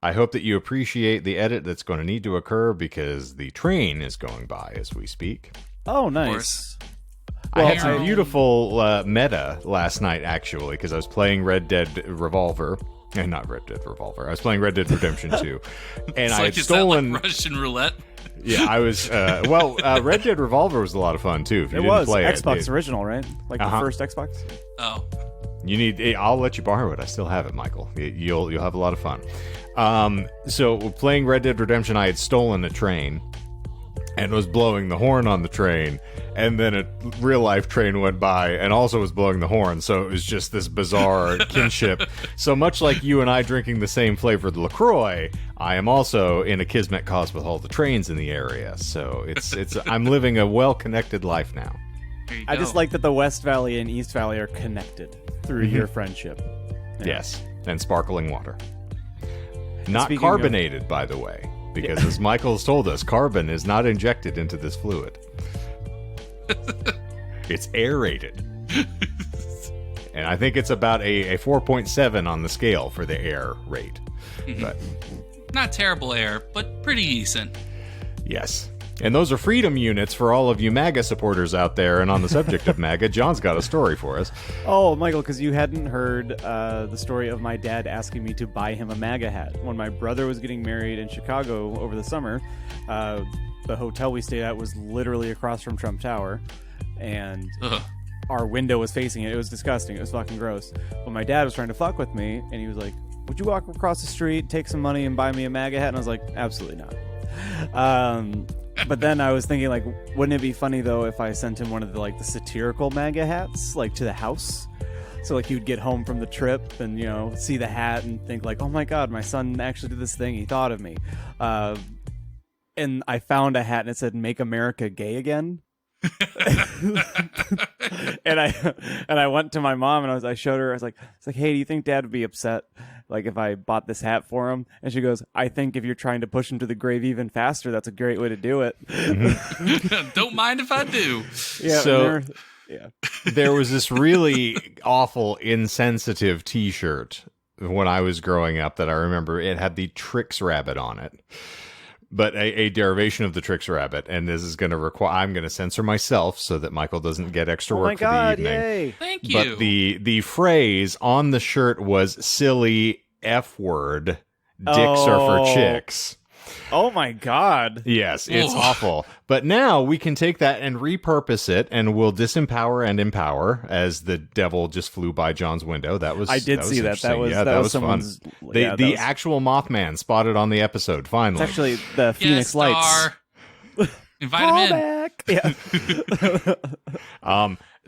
I hope that you appreciate the edit that's going to need to occur because the train is going by as we speak. Oh, nice. I had some beautiful meta last night, actually, because I was playing Red Dead Revolver. Not Red Dead Revolver. I was playing Red Dead Redemption 2. And I had stolen... Like Russian roulette? Yeah, I was... Red Dead Revolver was a lot of fun, too. If you didn't play Xbox original, right? Like the first Xbox? Oh. You need... I'll let you borrow it. I still have it, Michael. You'll have a lot of fun. So, playing Red Dead Redemption, I had stolen a train and was blowing the horn on the train, and then a real-life train went by and also was blowing the horn, so it was just this bizarre kinship. So much like you and I drinking the same flavored LaCroix, I am also in a kismet cause with all the trains in the area, so I'm living a well-connected life now. I just like that the West Valley and East Valley are connected through your friendship. Yeah. Yes, and sparkling water. Not carbonated, by the way. Because as Michael's told us, carbon is not injected into this fluid. It's aerated. And I think it's about a 4.7 on the scale for the air rate. But not terrible air, but pretty decent. Yes. And those are freedom units for all of you MAGA supporters out there. And on the subject of MAGA, John's got a story for us. Oh, Michael, because you hadn't heard the story of my dad asking me to buy him a MAGA hat. When my brother was getting married in Chicago over the summer, the hotel we stayed at was literally across from Trump Tower. And our window was facing it. It was disgusting. It was fucking gross. But my dad was trying to fuck with me, and he was like, would you walk across the street, take some money, and buy me a MAGA hat? And I was like, absolutely not. But then I was thinking, like, wouldn't it be funny, though, if I sent him one of the satirical MAGA hats, like, to the house? So, like, he would get home from the trip and, see the hat and think, like, oh, my God, my son actually did this thing. He thought of me. And I found a hat, and it said, Make America Gay Again. and I went to my mom, and I showed her. I was like, hey, do you think Dad would be upset, like, if I bought this hat for him? And she goes, I think if you're trying to push him to the grave even faster, that's a great way to do it. Don't mind if I do. Yeah. So there was this really awful, insensitive T-shirt when I was growing up that I remember. It had the Trix Rabbit on it. But a derivation of the Trix Rabbit, and this is going to require... I'm going to censor myself so that Michael doesn't get extra work for the evening. Yay. Thank you. But the phrase on the shirt was silly F word, dicks are for chicks. Oh my God. Yes, it's awful. But now we can take that and repurpose it, and we'll disempower and empower, as the devil just flew by John's window. I did see that. That was fun. The actual Mothman spotted on the episode, finally. It's actually the Phoenix Lights. Invite him in. Yeah.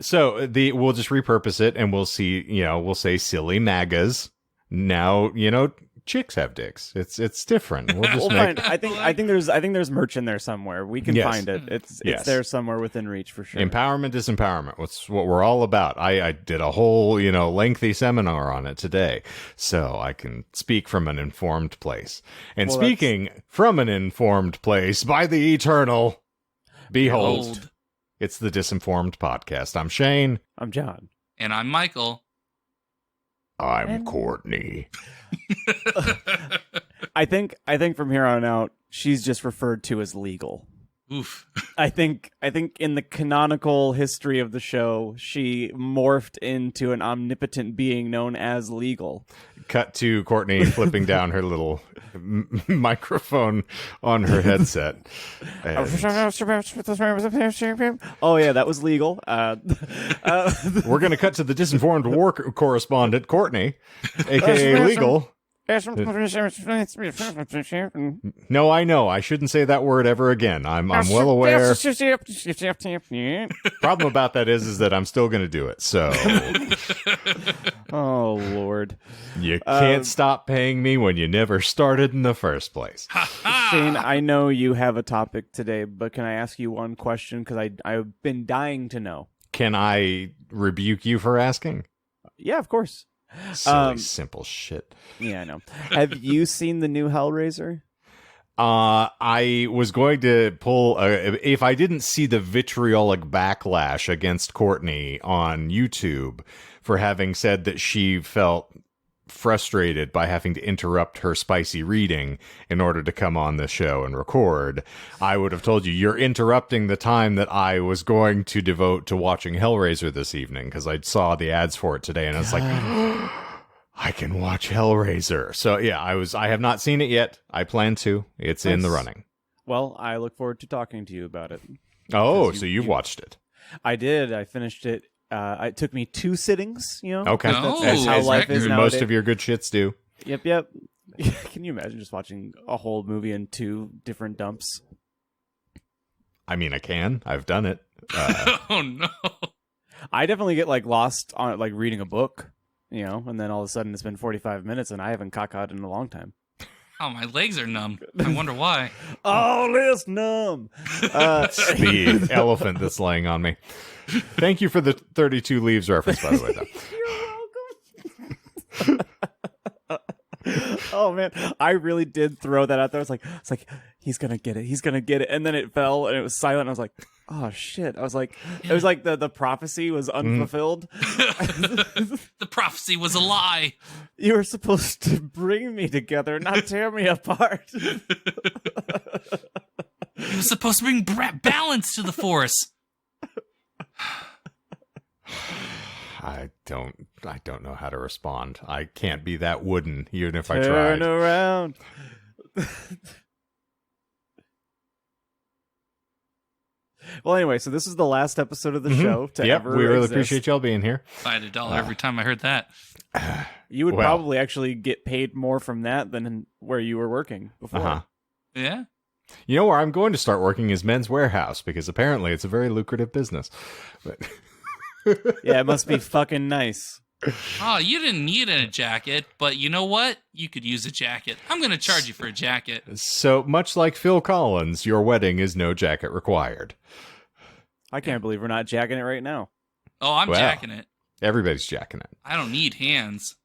So we'll just repurpose it, and we'll see, we'll say silly MAGAs. Now, chicks have dicks. It's different. We'll find. I think there's merch in there somewhere. We can find it. It's there somewhere within reach for sure. Empowerment is empowerment. What's what we're all about. I did a whole lengthy seminar on it today, so I can speak from an informed place. And speaking from an informed place, by the eternal, behold, it's the Disinformed podcast. I'm Shane. I'm John. And I'm Michael. I'm Courtney. I think from here on out, she's just referred to as legal. Oof. I think in the canonical history of the show, she morphed into an omnipotent being known as legal. Cut to Courtney flipping down her little microphone on her headset. Oh yeah, that was legal. We're going to cut to the Disinformed war correspondent, Courtney, aka Legal. No, I know. I shouldn't say that word ever again. I'm well aware. Problem about that is that I'm still going to do it. So, oh Lord, you can't stop paying me when you never started in the first place. Shane, I know you have a topic today, but can I ask you one question? Because I've been dying to know. Can I rebuke you for asking? Yeah, of course. Silly, simple shit. Yeah, I know. Have you seen the new Hellraiser? I was going to pull... if I didn't see the vitriolic backlash against Courtney on YouTube for having said that she felt frustrated by having to interrupt her spicy reading in order to come on the show and record, I would have told you, you're interrupting the time that I was going to devote to watching Hellraiser this evening, because I saw the ads for it today, and I was like, I can watch Hellraiser. So yeah, I have not seen it yet. I plan to. It's in the running. Well, I look forward to talking to you about it. Oh, so you've watched it. I did. I finished it. It took me 2 sittings, you know? Okay. That's how life is nowadays. Most of your good shits do. Yep. Can you imagine just watching a whole movie in 2 different dumps? I mean, I can. I've done it. Oh, no. I definitely get lost on it, reading a book, you know, and then all of a sudden it's been 45 minutes and I haven't caca in a long time. Oh, my legs are numb. I wonder why. All is numb. The elephant that's laying on me. Thank you for the 32 Leaves reference, by the way, though. You're welcome. Oh man, I really did throw that out there. It's like he's gonna get it, and then it fell and it was silent. I was like, oh shit. I was like, it was like the prophecy was unfulfilled. The prophecy was a lie. You were supposed to bring me together, not tear me apart. You were supposed to bring balance to the force. I don't know how to respond. I can't be that wooden, even if I tried. Turn around. Well, anyway, so this is the last episode of the show to ever we really exist. appreciate y'all being here. I had $1 every time I heard that. You would probably actually get paid more from that than where you were working before. Yeah? You know where I'm going to start working is Men's Warehouse, because apparently it's a very lucrative business. But yeah, it must be fucking nice. Oh, you didn't need a jacket, but you know what? You could use a jacket. I'm going to charge you for a jacket. So, much like Phil Collins, your wedding is no jacket required. I can't believe we're not jacking it right now. Oh, I'm jacking it. Everybody's jacking it. I don't need hands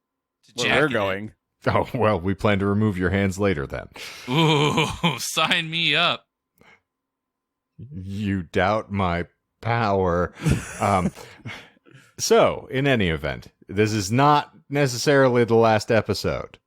to Where jack we're it. going. Oh, well, we plan to remove your hands later then. Ooh, sign me up. You doubt my power. So, in any event, this is not necessarily the last episode.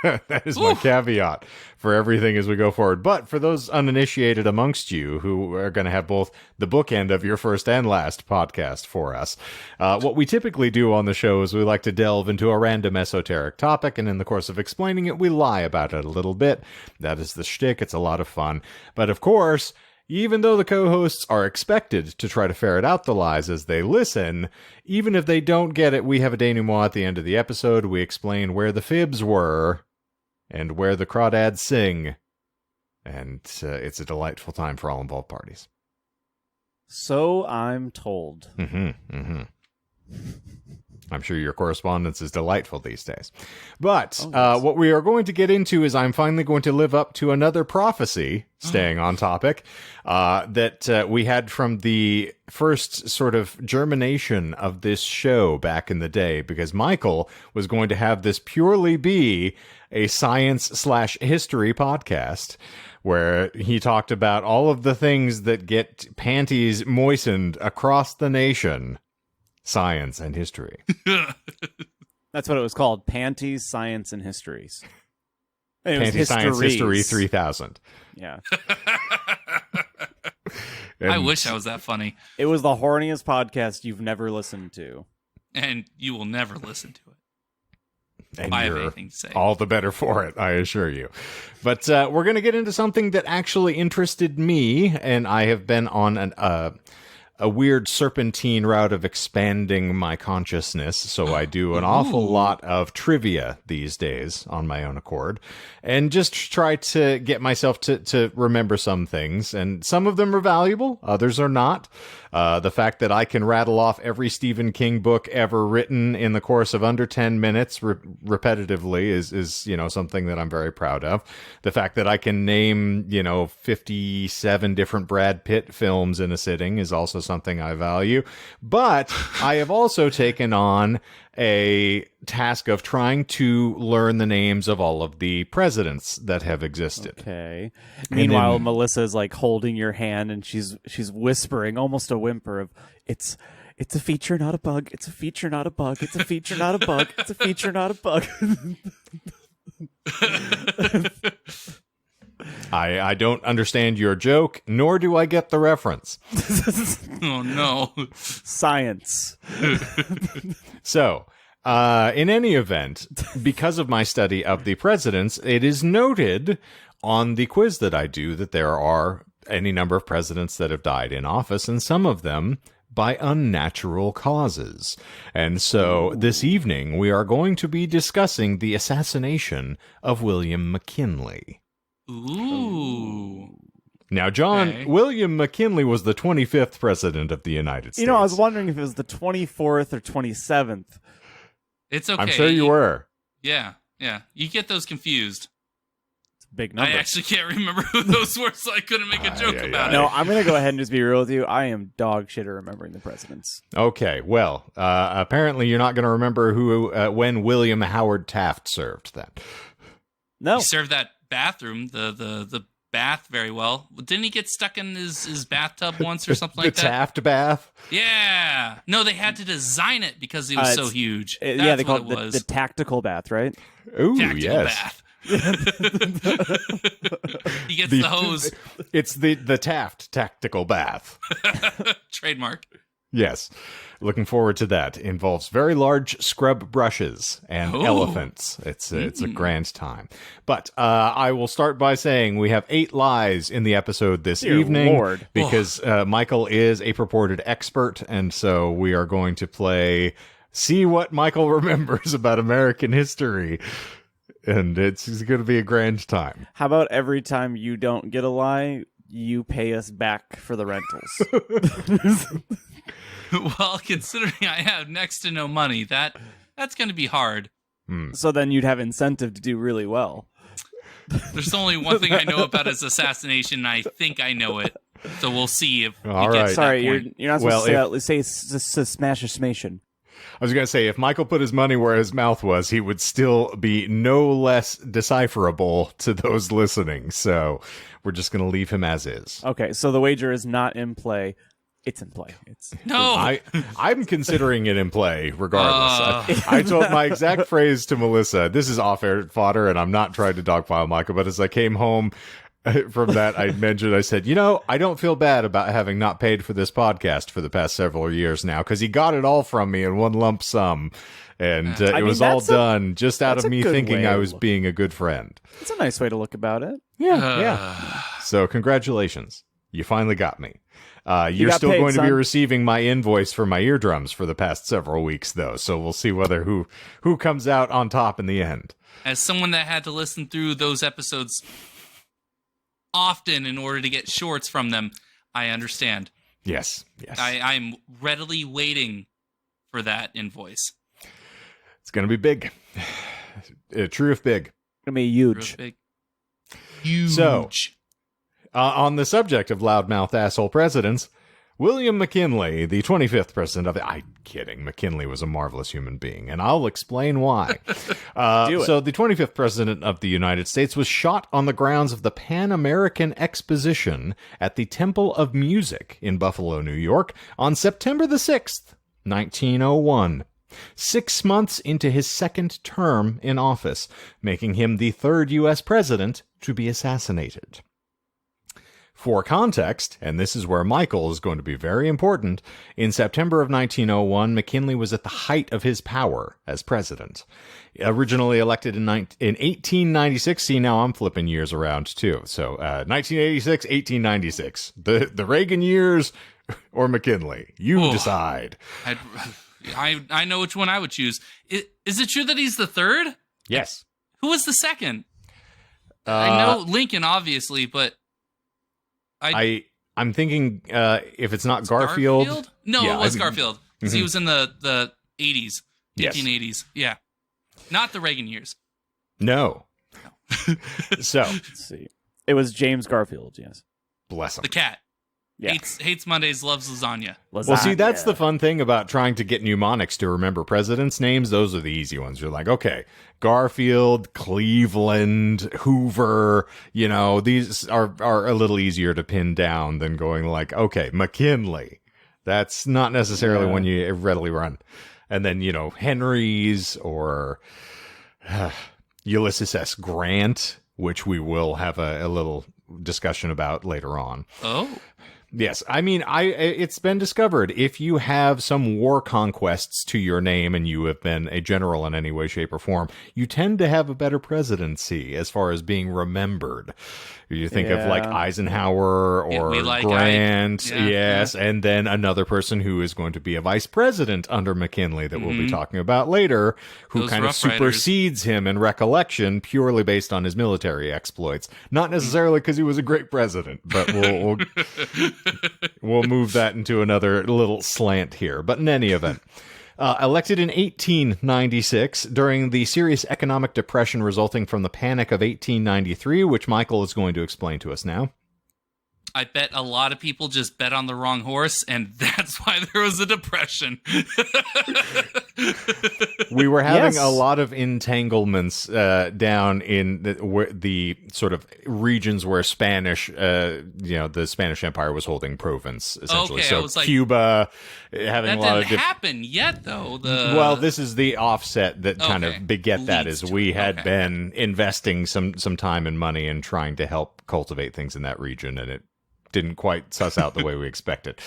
That is my caveat for everything as we go forward. But for those uninitiated amongst you who are going to have both the bookend of your first and last podcast for us, what we typically do on the show is we like to delve into a random esoteric topic, and in the course of explaining it, we lie about it a little bit. That is the shtick. It's a lot of fun. But of course, even though the co-hosts are expected to try to ferret out the lies as they listen, even if they don't get it, we have a denouement at the end of the episode. We explain where the fibs were and where the crawdads sing. And it's a delightful time for all involved parties. So I'm told. I'm sure your correspondence is delightful these days. But what we are going to get into is I'm finally going to live up to another prophecy, staying on topic, that we had from the first sort of germination of this show back in the day, because Michael was going to have this purely be a science/history podcast, where he talked about all of the things that get panties moistened across the nation. Science and history. That's what it was called. Panties, Science, and Histories. Panties, Science, History 3000. Yeah. I wish I was that funny. It was the horniest podcast you've never listened to. And you will never listen to it. And I have you're anything to say. all the better for it, I assure you. But we're going to get into something that actually interested me, and I have been on a weird serpentine route of expanding my consciousness, so I do an awful lot of trivia these days on my own accord, and just try to get myself to remember some things, and some of them are valuable, others are not. The fact that I can rattle off every Stephen King book ever written in the course of under 10 minutes repetitively is something that I'm very proud of. The fact that I can name 57 different Brad Pitt films in a sitting is also something I value. But I have also taken on a task of trying to learn the names of all of the presidents that have existed. Okay. Meanwhile, Melissa is holding your hand and she's whispering, almost a whimper of, it's It's a feature, not a bug. It's a feature, not a bug. It's a feature, not a bug. It's a feature, not a bug. I don't understand your joke, nor do I get the reference. Oh, no. Science. So, in any event, because of my study of the presidents, it is noted on the quiz that I do that there are any number of presidents that have died in office, and some of them by unnatural causes. And so this evening we are going to be discussing the assassination of William McKinley. Ooh. Now, John, Okay. William McKinley was the 25th president of the United States. You know, I was wondering if it was the 24th or 27th. It's okay. I'm sure you were. Yeah. You get those confused. It's a big number. I actually can't remember who those were, so I couldn't make a joke about No, it. I'm going to go ahead and just be real with you. I am dog shit at remembering the presidents. Okay, well, apparently you're not going to remember when William Howard Taft served then. No. He served that bathroom, the bath very well. Didn't he get stuck in his bathtub once or something like the that? Taft bath? Yeah. No, they had to design it because he was so huge. Yeah, they That's call what it was. the tactical bath, right? Ooh, Tactical yes. bath. He gets the hose. It's the Taft tactical bath. Trademark. Yes. Looking forward to that. Involves very large scrub brushes and Ooh. elephants. It's a grand time. But I will start by saying we have 8 lies in the episode this Dear evening Lord. because Michael is a purported expert, and so we are going to see what Michael remembers about American history. And it's going to be a grand time. How about every time you don't get a lie, you pay us back for the rentals? Well, considering I have next to no money, that's going to be hard. So then you'd have incentive to do really well. There's only one thing I know about his assassination, and I think I know it. So we'll see if All we get right. to Sorry, that you're point. not supposed to say smash or smation. I was going to say, if Michael put his money where his mouth was, he would still be no less decipherable to those listening. So we're just going to leave him as is. Okay, so the wager is not in play. It's in play. No. I'm considering it in play, regardless. I told my exact phrase to Melissa, this is off-air fodder, and I'm not trying to dogpile Michael, but as I came home from that, I said, I don't feel bad about having not paid for this podcast for the past several years now, because he got it all from me in one lump sum, and it was all done just out of me thinking I was being a good friend. It's a nice way to look about it. Yeah. So congratulations. You finally got me. You're got still paid, going to be son. receiving my invoice for my eardrums for the past several weeks, though. So we'll see whether who comes out on top in the end. As someone that had to listen through those episodes often in order to get shorts from them, I understand. Yes. I'm readily waiting for that invoice. It's going to be big. True if big. It's going to be huge. Real big. Huge. So, on the subject of loudmouth asshole presidents, William McKinley, the 25th president of I'm kidding. McKinley was a marvelous human being, and I'll explain why. So the 25th president of the United States was shot on the grounds of the Pan American Exposition at the Temple of Music in Buffalo, New York, on September the 6th, 1901. 6 months into his second term in office, making him the third U.S. president to be assassinated. For context, and this is where Michael is going to be very important, in September of 1901, McKinley was at the height of his power as president. Originally elected in 1896, see, now I'm flipping years around too. So 1986, 1896. The Reagan years or McKinley. You decide. I know which one I would choose. Is it true that he's the third? Yes. Who was the second? I know Lincoln, obviously, but I'm thinking if it's not Garfield. No, yeah, it was Garfield. Because he was in the 80s, 1880s. Yeah. Not the Reagan years. No. So. Let's see. It was James Garfield, yes. Bless him. The cat. Yeah. Hates Mondays, loves lasagna. Well, see, that's the fun thing about trying to get mnemonics to remember presidents' names. Those are the easy ones. You're like, okay, Garfield, Cleveland, Hoover, these are a little easier to pin down than going like, okay, McKinley. That's not necessarily one you readily run. And then, Henry's or Ulysses S. Grant, which we will have a little discussion about later on. Oh. Yes, I mean, it's been discovered if you have some war conquests to your name and you have been a general in any way, shape, or form, you tend to have a better presidency as far as being remembered. You think of like Eisenhower or Grant, yes, and then another person who is going to be a vice president under McKinley that we'll be talking about later, who kind of supersedes him in recollection purely based on his military exploits. Not necessarily because he was a great president, but we'll move that into another little slant here. But in any event, elected in 1896 during the serious economic depression resulting from the Panic of 1893, which Michael is going to explain to us now. I bet a lot of people just bet on the wrong horse, and that's why there was a depression. We were having a lot of entanglements down in the sort of regions where Spanish, the Spanish Empire was holding province, essentially. Okay, so I was like, Cuba having a lot of... That didn't happen yet, though. Well, this is the offset that kind of beget that, is we had been investing some time and money in trying to help cultivate things in that region, and it didn't quite suss out the way we expected.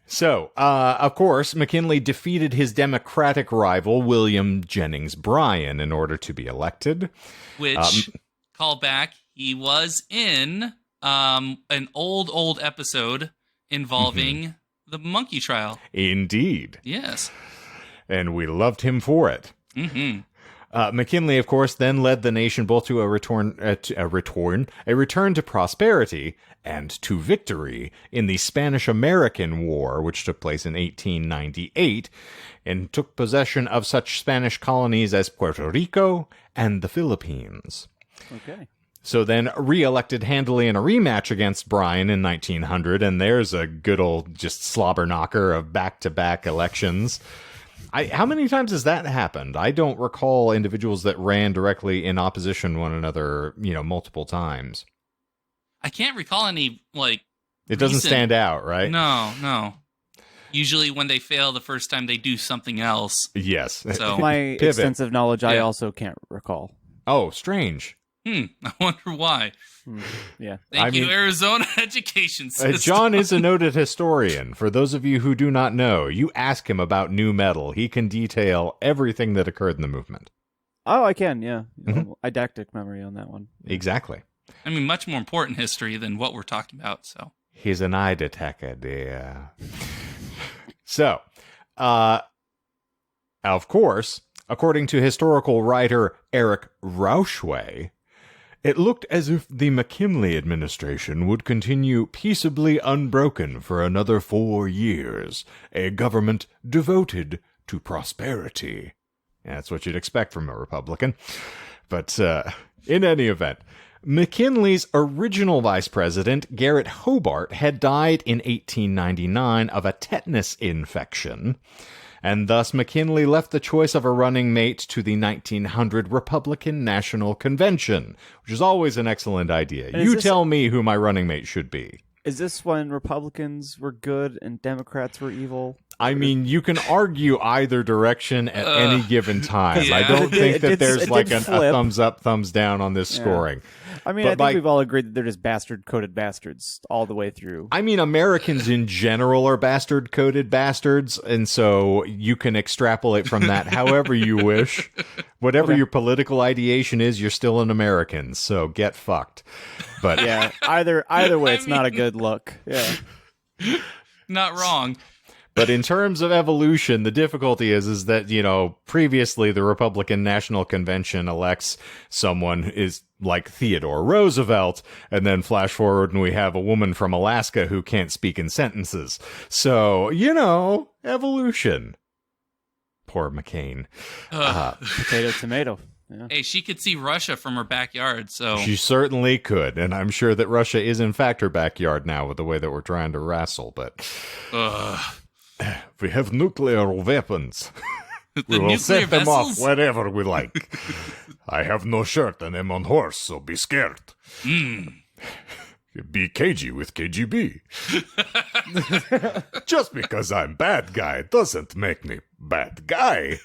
So, of course, McKinley defeated his Democratic rival, William Jennings Bryan, in order to be elected. Which, call back, he was in an old episode involving the monkey trial. Indeed. Yes. And we loved him for it. Mm-hmm. McKinley, of course, then led the nation both to a return to prosperity and to victory in the Spanish-American War, which took place in 1898, and took possession of such Spanish colonies as Puerto Rico and the Philippines. Okay. So then re-elected handily in a rematch against Bryan in 1900, and there's a good old just slobber knocker of back-to-back elections. How many times has that happened? I don't recall individuals that ran directly in opposition to one another, multiple times. I can't recall any, It doesn't stand out, right? No. Usually when they fail the first time, they do something else. Yes. So my extensive knowledge, I also can't recall. Oh, strange. I wonder why. Yeah. Thank you, Arizona education system. John is a noted historian. For those of you who do not know, you ask him about new metal. He can detail everything that occurred in the movement. Oh, I can, yeah. Didactic memory on that one. Exactly. I mean, much more important history than what we're talking about, so. He's an eye detector, dear. So, of course, according to historical writer Eric Rauschway, it looked as if the McKinley administration would continue peaceably unbroken for another 4 years, a government devoted to prosperity. That's what you'd expect from a Republican. But in any event, McKinley's original vice president, Garrett Hobart, had died in 1899 of a tetanus infection, and thus McKinley left the choice of a running mate to the 1900 Republican National Convention, which is always an excellent idea. You tell me who my running mate should be. Is this when Republicans were good and Democrats were evil? I mean, you can argue either direction at any given time. Yeah. I don't think that there's a thumbs up, thumbs down on this scoring. I mean, I think we've all agreed that they're just bastard-coded bastards all the way through. I mean, Americans in general are bastard-coded bastards, and so you can extrapolate from that however you wish. Whatever your political ideation is, you're still an American, so get fucked. But yeah, either way, it's not a good look. Yeah, not wrong. But in terms of evolution, the difficulty is that, previously the Republican National Convention elects someone is like Theodore Roosevelt, and then flash forward and we have a woman from Alaska who can't speak in sentences. So, evolution. Poor McCain. Potato, tomato. Yeah. Hey, she could see Russia from her backyard, so... She certainly could, and I'm sure that Russia is in fact her backyard now with the way that we're trying to wrestle, but... We have nuclear weapons. We will set them off wherever we like. I have no shirt and am on horse, so be scared. Be cagey with KGB. Just because I'm bad guy doesn't make me bad guy.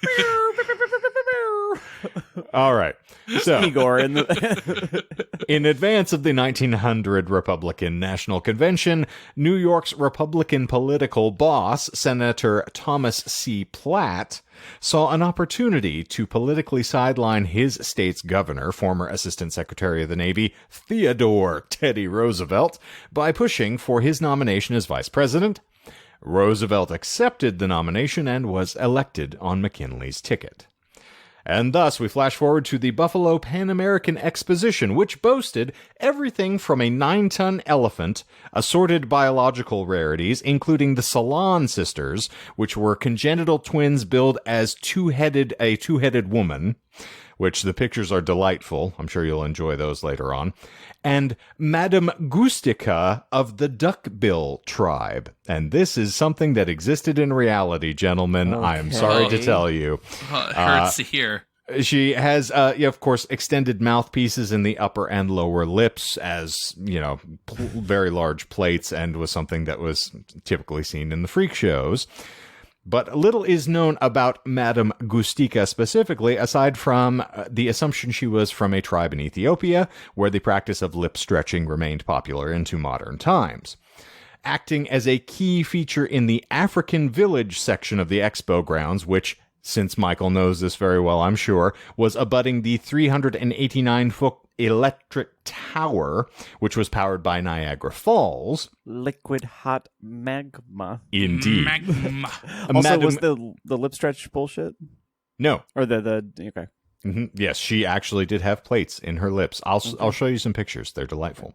All right. So, Igor in the in advance of the 1900 Republican National Convention, New York's Republican political boss, Senator Thomas C. Platt, saw an opportunity to politically sideline his state's governor, former Assistant Secretary of the Navy, Theodore Teddy Roosevelt, by pushing for his nomination as vice president. Roosevelt accepted the nomination and was elected on McKinley's ticket. And thus, we flash forward to the Buffalo Pan American Exposition, which boasted everything from a 9-ton elephant, assorted biological rarities, including the Salon sisters, which were congenital twins billed as a two-headed woman, which the pictures are delightful. I'm sure you'll enjoy those later on. And Madame Gustica of the Duckbill tribe. And this is something that existed in reality, gentlemen. Okay. I'm sorry to tell you. It hurts to hear. She has, of course, extended mouthpieces in the upper and lower lips as, very large plates, and was something that was typically seen in the freak shows. But little is known about Madame Gustica specifically, aside from the assumption she was from a tribe in Ethiopia, where the practice of lip stretching remained popular into modern times. Acting as a key feature in the African Village section of the expo grounds, which, since Michael knows this very well, I'm sure, was abutting the 389-foot electric tower, which was powered by Niagara Falls. Liquid hot magma. Indeed. Magma. Also, was the lip stretch bullshit? No. Or the okay. Mm-hmm. Yes, she actually did have plates in her lips. I'll show you some pictures. They're delightful.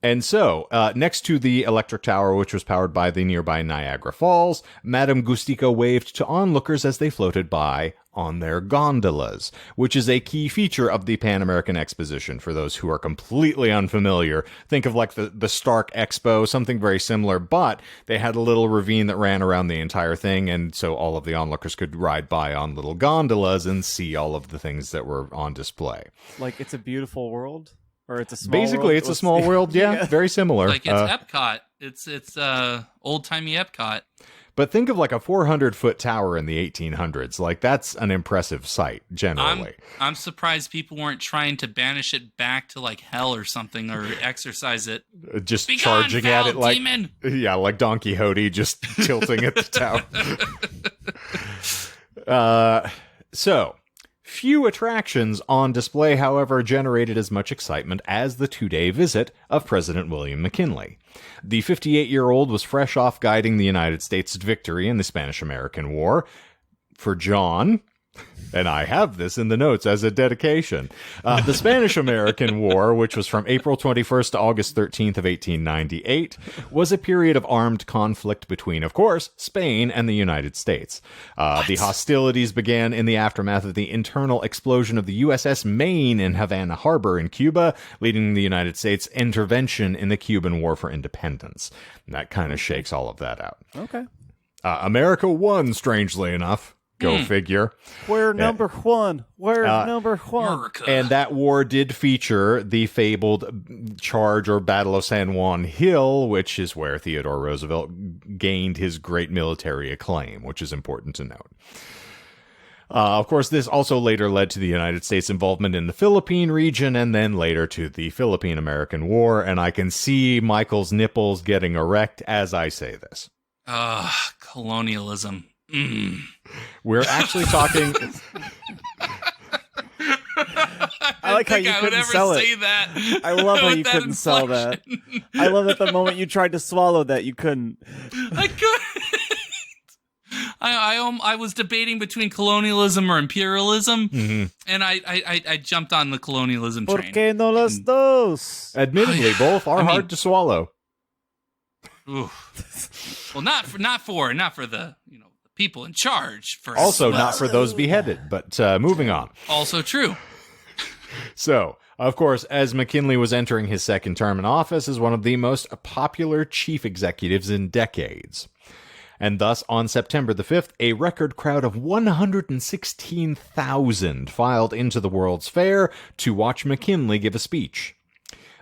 And so, next to the electric tower, which was powered by the nearby Niagara Falls, Madame Gustica waved to onlookers as they floated by on their gondolas, which is a key feature of the Pan American Exposition. For those who are completely unfamiliar, think of like the Stark Expo, something very similar, but they had a little ravine that ran around the entire thing, and so all of the onlookers could ride by on little gondolas and see all of the things that were on display. Like It's a Beautiful World? Or it's a small Basically, world? it's a small world, yeah, very similar. Like it's Epcot. It's old-timey Epcot. But think of like a 400-foot tower in the 1800s. Like, that's an impressive sight, generally. I'm surprised people weren't trying to banish it back to like hell or something, or exercise it. Just Be charging gone, at it like demon! Yeah, like Don Quixote, just tilting at the tower. So, few attractions on display, however, generated as much excitement as the 2-day visit of President William McKinley. The 58-year-old was fresh off guiding the United States' victory in the Spanish-American War. For John, and I have this in the notes as a dedication, the Spanish-American War, which was from April 21st to August 13th of 1898, was a period of armed conflict between, of course, Spain and the United States. The hostilities began in the aftermath of the internal explosion of the USS Maine in Havana Harbor in Cuba, leading the United States' intervention in the Cuban War for Independence. And that kind of shakes all of that out. Okay. America won, strangely enough. Go figure. We're number one. We're number one. America. And that war did feature the fabled charge or Battle of San Juan Hill, which is where Theodore Roosevelt gained his great military acclaim, which is important to note. Of course, this also later led to the United States' involvement in the Philippine region, and then later to the Philippine-American War, and I can see Michael's nipples getting erect as I say this. Colonialism. We're actually talking... I like how you couldn't sell it. That. I love how you couldn't sell that. I love that the moment you tried to swallow that, you couldn't. I couldn't. I was debating between colonialism or imperialism, and I jumped on the colonialism train. ¿Por qué no las dos? Admittedly, both are hard to swallow. Well, not for the people in charge. Also, not for those beheaded. But moving on. Also true. So, of course, as McKinley was entering his second term in office as one of the most popular chief executives in decades. And thus, on September the 5th, a record crowd of 116,000 filed into the World's Fair to watch McKinley give a speech.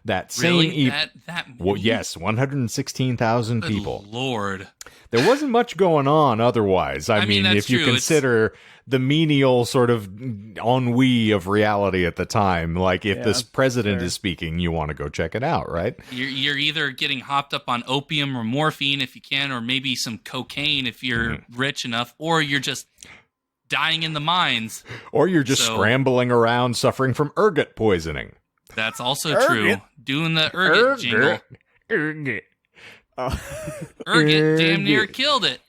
That same Really? That well, yes, 116,000 Good people. Lord. There wasn't much going on otherwise. I mean, that's if you true. consider the menial sort of ennui of reality at the time, like if this president is speaking, you want to go check it out, right? You're either getting hopped up on opium or morphine if you can, or maybe some cocaine if you're rich enough, or you're just dying in the mines. Or you're just scrambling around suffering from ergot poisoning. That's also true. Doing the ergot jingle. Ergot. Ergot damn near killed it.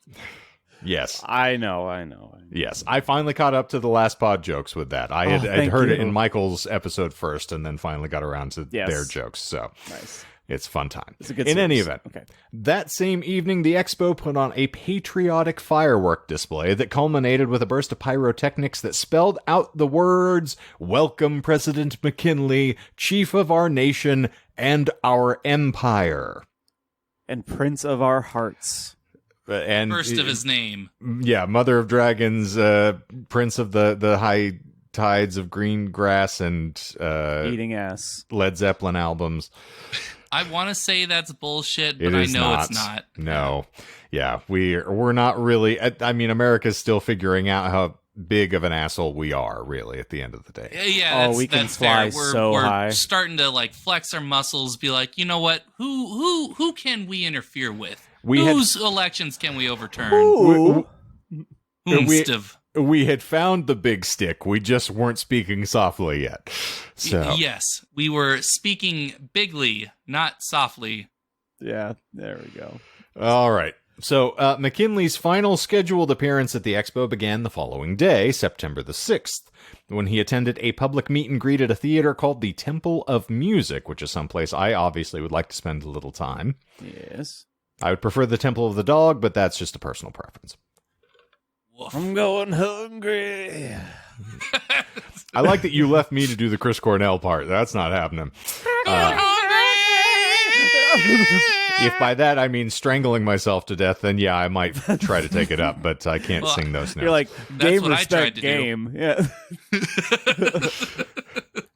Yes. I know. Yes. I finally caught up to the last pod jokes with that. I'd heard it in Michael's episode first and then finally got around to their jokes. So nice. It's fun time. It's a good in series. any event, that same evening, the expo put on a patriotic firework display that culminated with a burst of pyrotechnics that spelled out the words, "Welcome President McKinley, Chief of our nation and our empire." And Prince of our hearts. And First of his name. Yeah, Mother of Dragons, Prince of the High Tides of Green Grass and Eating Ass. Led Zeppelin albums. I want to say that's bullshit, but I know it's not. No. Yeah, we're not really. I mean, America's still figuring out how big of an asshole we are, really, at the end of the day. Yeah, we can that's fly fair. We're high. starting to like flex our muscles, be like, you know what? Who can we interfere with? Whose elections can we overturn? We had found the big stick. We just weren't speaking softly yet. So yes, we were speaking bigly, not softly. Yeah, there we go. All right. So McKinley's final scheduled appearance at the expo began the following day, September the 6th, when he attended a public meet and greet at a theater called the Temple of Music, which is someplace I obviously would like to spend a little time. Yes. I would prefer the Temple of the Dog, but that's just a personal preference. I'm going hungry. I like that you left me to do the Chris Cornell part. That's not happening. If by that I mean strangling myself to death, then yeah, I might try to take it up, but I can't sing those notes. You're like, game, what I tried respect, to game. Yeah.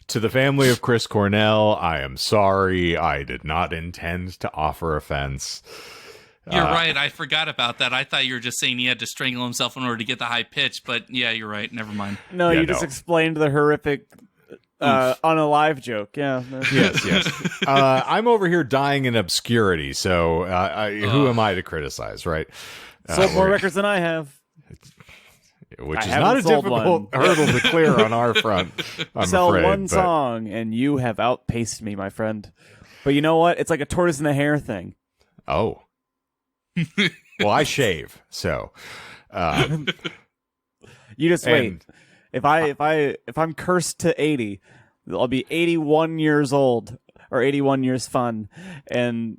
To the family of Chris Cornell, I am sorry. I did not intend to offer offense. You're right. I forgot about that. I thought you were just saying he had to strangle himself in order to get the high pitch, but yeah, you're right. Never mind. No, you just explained the horrific unalive joke. Yeah. Yes. I'm over here dying in obscurity, so who am I to criticize, right? Sold more records than I have. Which is not a difficult hurdle to clear on our front, I'm Sell afraid. one song, and you have outpaced me, my friend. But you know what? It's like a tortoise in the hare thing. Oh. Well, I shave, so you just wait. If I'm cursed to 80, I'll be 81 years old or 81 years fun, and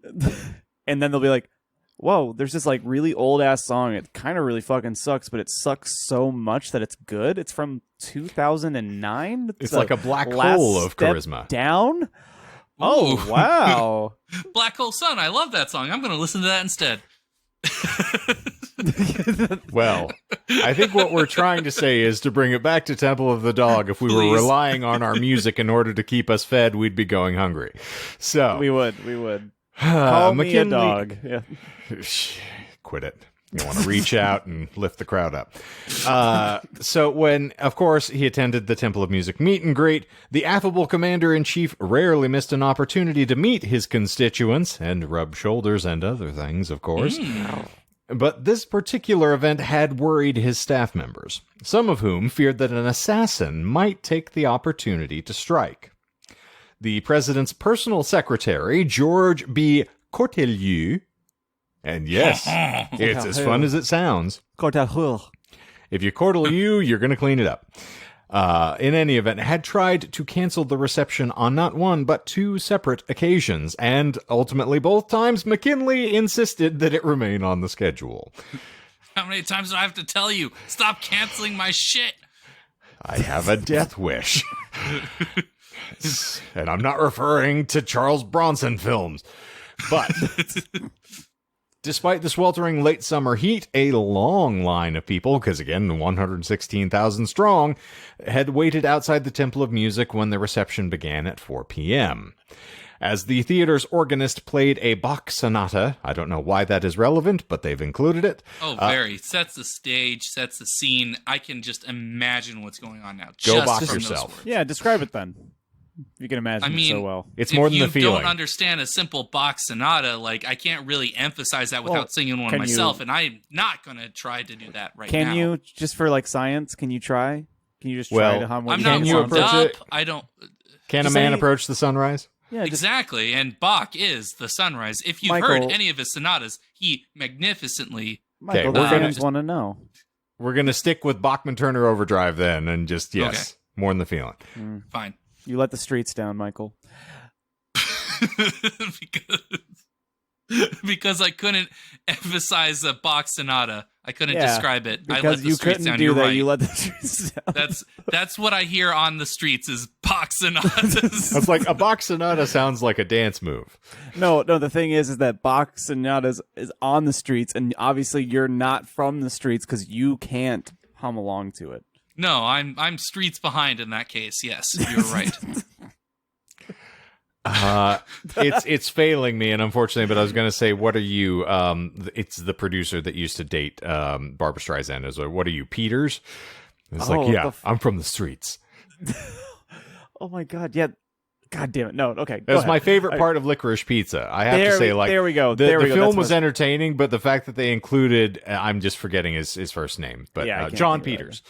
then they'll be like, "Whoa, there's this like really old ass song. It kind of really fucking sucks, but it sucks so much that it's good. It's from 2009. It's like a black hole of charisma. Down. Ooh. Oh wow, Black Hole Sun. I love that song. I'm going to listen to that instead. Well, I think what we're trying to say is to bring it back to Temple of the Dog. If we were relying on our music in order to keep us fed, we'd be going hungry. So we would. Call me a dog. Yeah. Quit it. You want to reach out and lift the crowd up. So when, of course, he attended the Temple of Music meet and greet, the affable commander-in-chief rarely missed an opportunity to meet his constituents and rub shoulders and other things, of course. But this particular event had worried his staff members, some of whom feared that an assassin might take the opportunity to strike. The president's personal secretary, George B. Cortelyou, and yes, it's as fun as it sounds. If you Cortelyou, you're going to clean it up. In any event, had tried to cancel the reception on not one, but two separate occasions, and ultimately both times McKinley insisted that it remain on the schedule. How many times do I have to tell you? Stop canceling my shit. I have a death wish. And I'm not referring to Charles Bronson films, but Despite the sweltering late summer heat, a long line of people, because again, 116,000 strong, had waited outside the Temple of Music when the reception began at 4 p.m. As the theater's organist played a Bach sonata, I don't know why that is relevant, but they've included it. Oh, very. Sets the stage, sets the scene. I can just imagine what's going on now. Go just Bach from those yourself. words. Yeah, describe it then. You can imagine I it mean, so well. It's more than the If you feeling. don't understand a simple Bach sonata, like, I can't really emphasize that without singing one can myself, you- and I'm not going to try to do that now. Can you, just for like science, can you try? Can you just Well, try to hum what I'm you not Can you warmed approach up. it? I don't... Can a Just man say- approach the sunrise? Yeah, just Exactly, and Bach is the sunrise. If you've Michael- heard any of his sonatas, he magnificently... Michael, Okay, the we're gonna- fans want to know. We're going to stick with Bachman-Turner Overdrive then, and just, yes, more than the feeling. Fine. You let the streets down, Michael. because I couldn't emphasize a Bach sonata. I couldn't Yeah, describe it. I let Because the you streets couldn't down. do You're that. right. You let the streets down. That's what I hear on the streets is Bach sonatas. It's like a Bach sonata sounds like a dance move. No. The thing is that Bach sonatas is on the streets, and obviously you're not from the streets because you can't hum along to it. No, I'm streets behind in that case. Yes, you're right. It's failing me, and unfortunately, but I was going to say, what are you? It's the producer that used to date Barbara Streisand. Is what are you, Peters? It's Oh, like, yeah, the I'm from the streets. Oh my god! Yeah. God damn it! No. Okay. That's my favorite part of Licorice Pizza. I have to say, like, there we go. The, There we the go. film That's was what- entertaining, but the fact that they included, I'm just forgetting his first name, but Yeah, I can't John think of it Peters.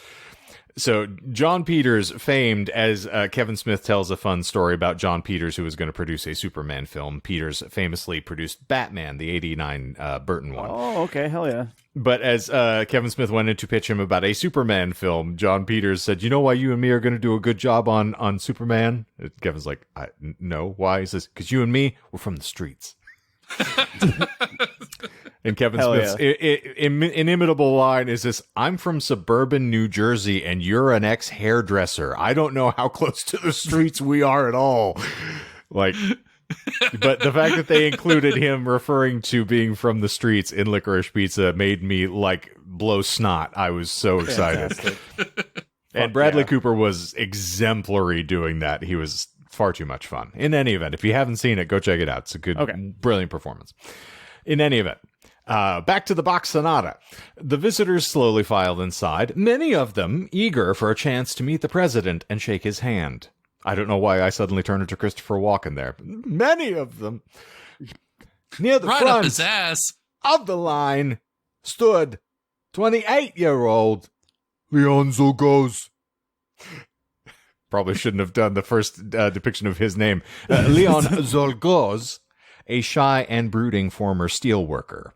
So John Peters, famed as Kevin Smith tells a fun story about John Peters, who was going to produce a Superman film. Peters famously produced Batman, the '89 Burton one. Oh, okay. Hell yeah. But as Kevin Smith went in to pitch him about a Superman film, John Peters said, "You know why you and me are going to do a good job on Superman?" Kevin's like, "No, why?" He says, "Because you and me, we're from the streets." And Kevin Hell Smith's inimitable line is this: "I'm from suburban New Jersey, and you're an ex-hairdresser. I don't know how close to the streets we are at all." Like, but the fact that they included him referring to being from the streets in Licorice Pizza made me, like, blow snot. I was so excited. Fantastic. And Bradley yeah. Cooper was exemplary doing that. He was far too much fun. In any event, if you haven't seen it, go check it out. It's a good, brilliant performance. In any event, back to the Bach Sonata. The visitors slowly filed inside, many of them eager for a chance to meet the president and shake his hand. I don't know why I suddenly turned into Christopher Walken there. Many of them. Near the Right up front his ass. of the line stood 28-year-old Leon Zolgoz. Probably shouldn't have done the first depiction of his name. Leon Zolgoz, a shy and brooding former steelworker.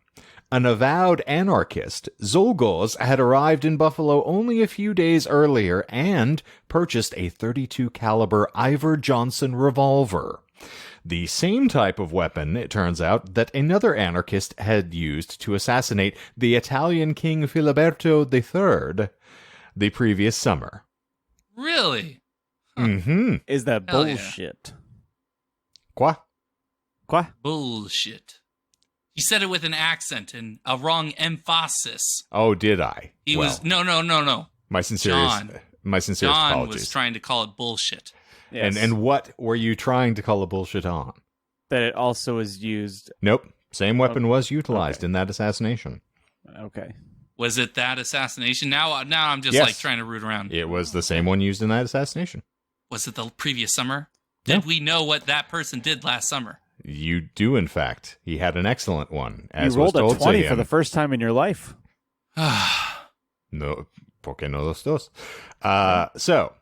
An avowed anarchist, Zolgoz had arrived in Buffalo only a few days earlier and purchased a .32 caliber Ivor Johnson revolver. The same type of weapon, it turns out, that another anarchist had used to assassinate the Italian King Filiberto III the previous summer. Really? Mm-hmm. Is that Hell yeah. bullshit? Quoi? Quoi? Bullshit. He said it with an accent and a wrong emphasis. Oh, did I? He Well, was no. my sincerest John apologies. was trying to call it bullshit. Yes. And what were you trying to call a bullshit on? that it also is used. Nope. Same weapon was utilized Okay. in that assassination. Okay. Was it that assassination? Now I'm just Yes. like trying to root around. It was the same one used in that assassination. Was it the previous summer? No. Did we know what that person did last summer? You do, in fact. He had an excellent one. You As rolled was a told 20 to for him. the first time in your life. No, ¿por qué no los dos? So,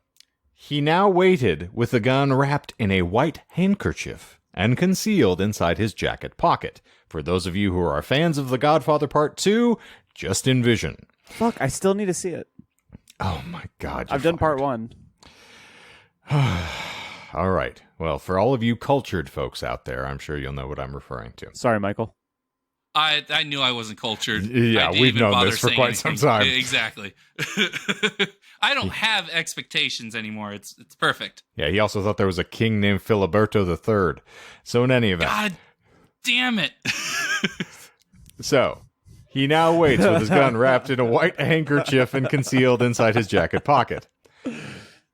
he now waited with the gun wrapped in a white handkerchief and concealed inside his jacket pocket. For those of you who are fans of The Godfather Part 2, just envision. Fuck, I still need to see it. Oh my God. I've done part one. All right. Well, for all of you cultured folks out there, I'm sure you'll know what I'm referring to. Sorry, Michael. I knew I wasn't cultured. Yeah, I didn't we've even known bother this for saying quite some anything. time. Exactly. I don't have expectations anymore. It's perfect. Yeah, he also thought there was a king named Filiberto III. So in any event. God damn it. So, he now waits with his gun wrapped in a white handkerchief and concealed inside his jacket pocket.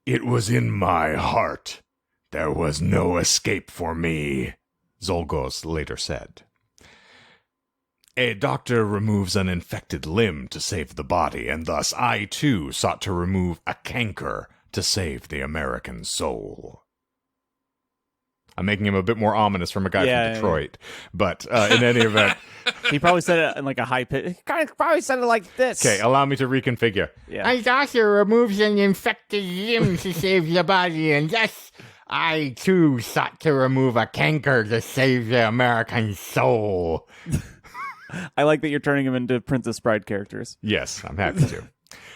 It was in my heart. There was no escape for me, Zolgos later said. A doctor removes an infected limb to save the body, and thus I, too, sought to remove a canker to save the American soul. I'm making him a bit more ominous from a guy from Detroit, but in any event... He probably said it in like a high pitch. He probably said it like this. Okay, allow me to reconfigure. Yeah. A doctor removes an infected limb to save the body, and thus I, too, sought to remove a canker to save the American soul. I like that you're turning him into Princess Bride characters. Yes, I'm happy to.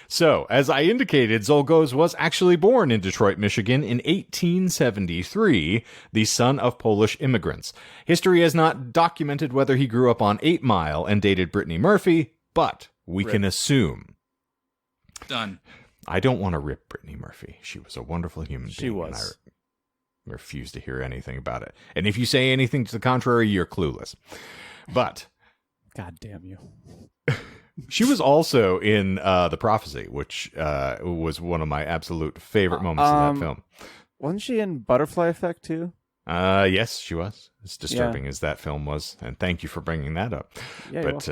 So, as I indicated, Zolgos was actually born in Detroit, Michigan in 1873, the son of Polish immigrants. History has not documented whether he grew up on 8 Mile and dated Brittany Murphy, but we can assume. Done. I don't want to rip Brittany Murphy. She was a wonderful human being. She was. And I refuse to hear anything about it. And if you say anything to the contrary, you're clueless. But... God damn you. She was also in The Prophecy, which was one of my absolute favorite moments of that film. Wasn't she in Butterfly Effect too? Yes, she was. As disturbing as that film was, and thank you for bringing that up. Yeah, but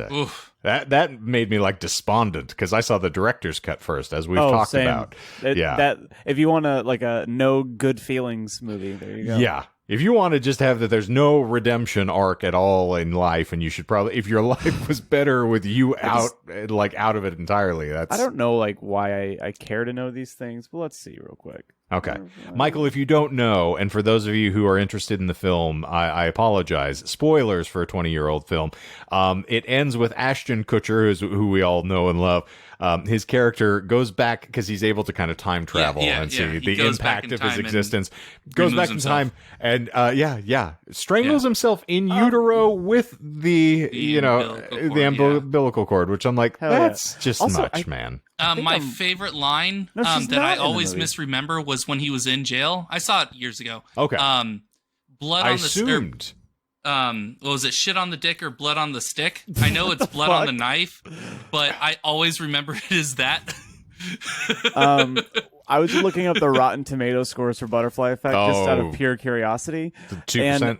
that made me like despondent because I saw the director's cut first, as we've talked same. about. That if you want a no good feelings movie, there you go. Yeah. If you want to just have that there's no redemption arc at all in life, and you should probably, if your life was better with you out of it entirely, that's... I don't know why I care to know these things, but let's see real quick. Okay. Michael, if you don't know, and for those of you who are interested in the film, I apologize. Spoilers for a 20-year-old film. It ends with Ashton Kutcher, who we all know and love. His character goes back because he's able to kind of time travel and see the impact of his existence. Goes back in time and strangles himself in utero with the umbilical cord, which I'm like, that's just also, much, man. My favorite line that I always misremember was when he was in jail. I saw it years ago. Okay. Blood on the stick. Was it shit on the dick or blood on the stick? I know it's blood on the knife, but I always remember it as that. I was looking up the Rotten Tomato scores for Butterfly Effect just out of pure curiosity. 2%. And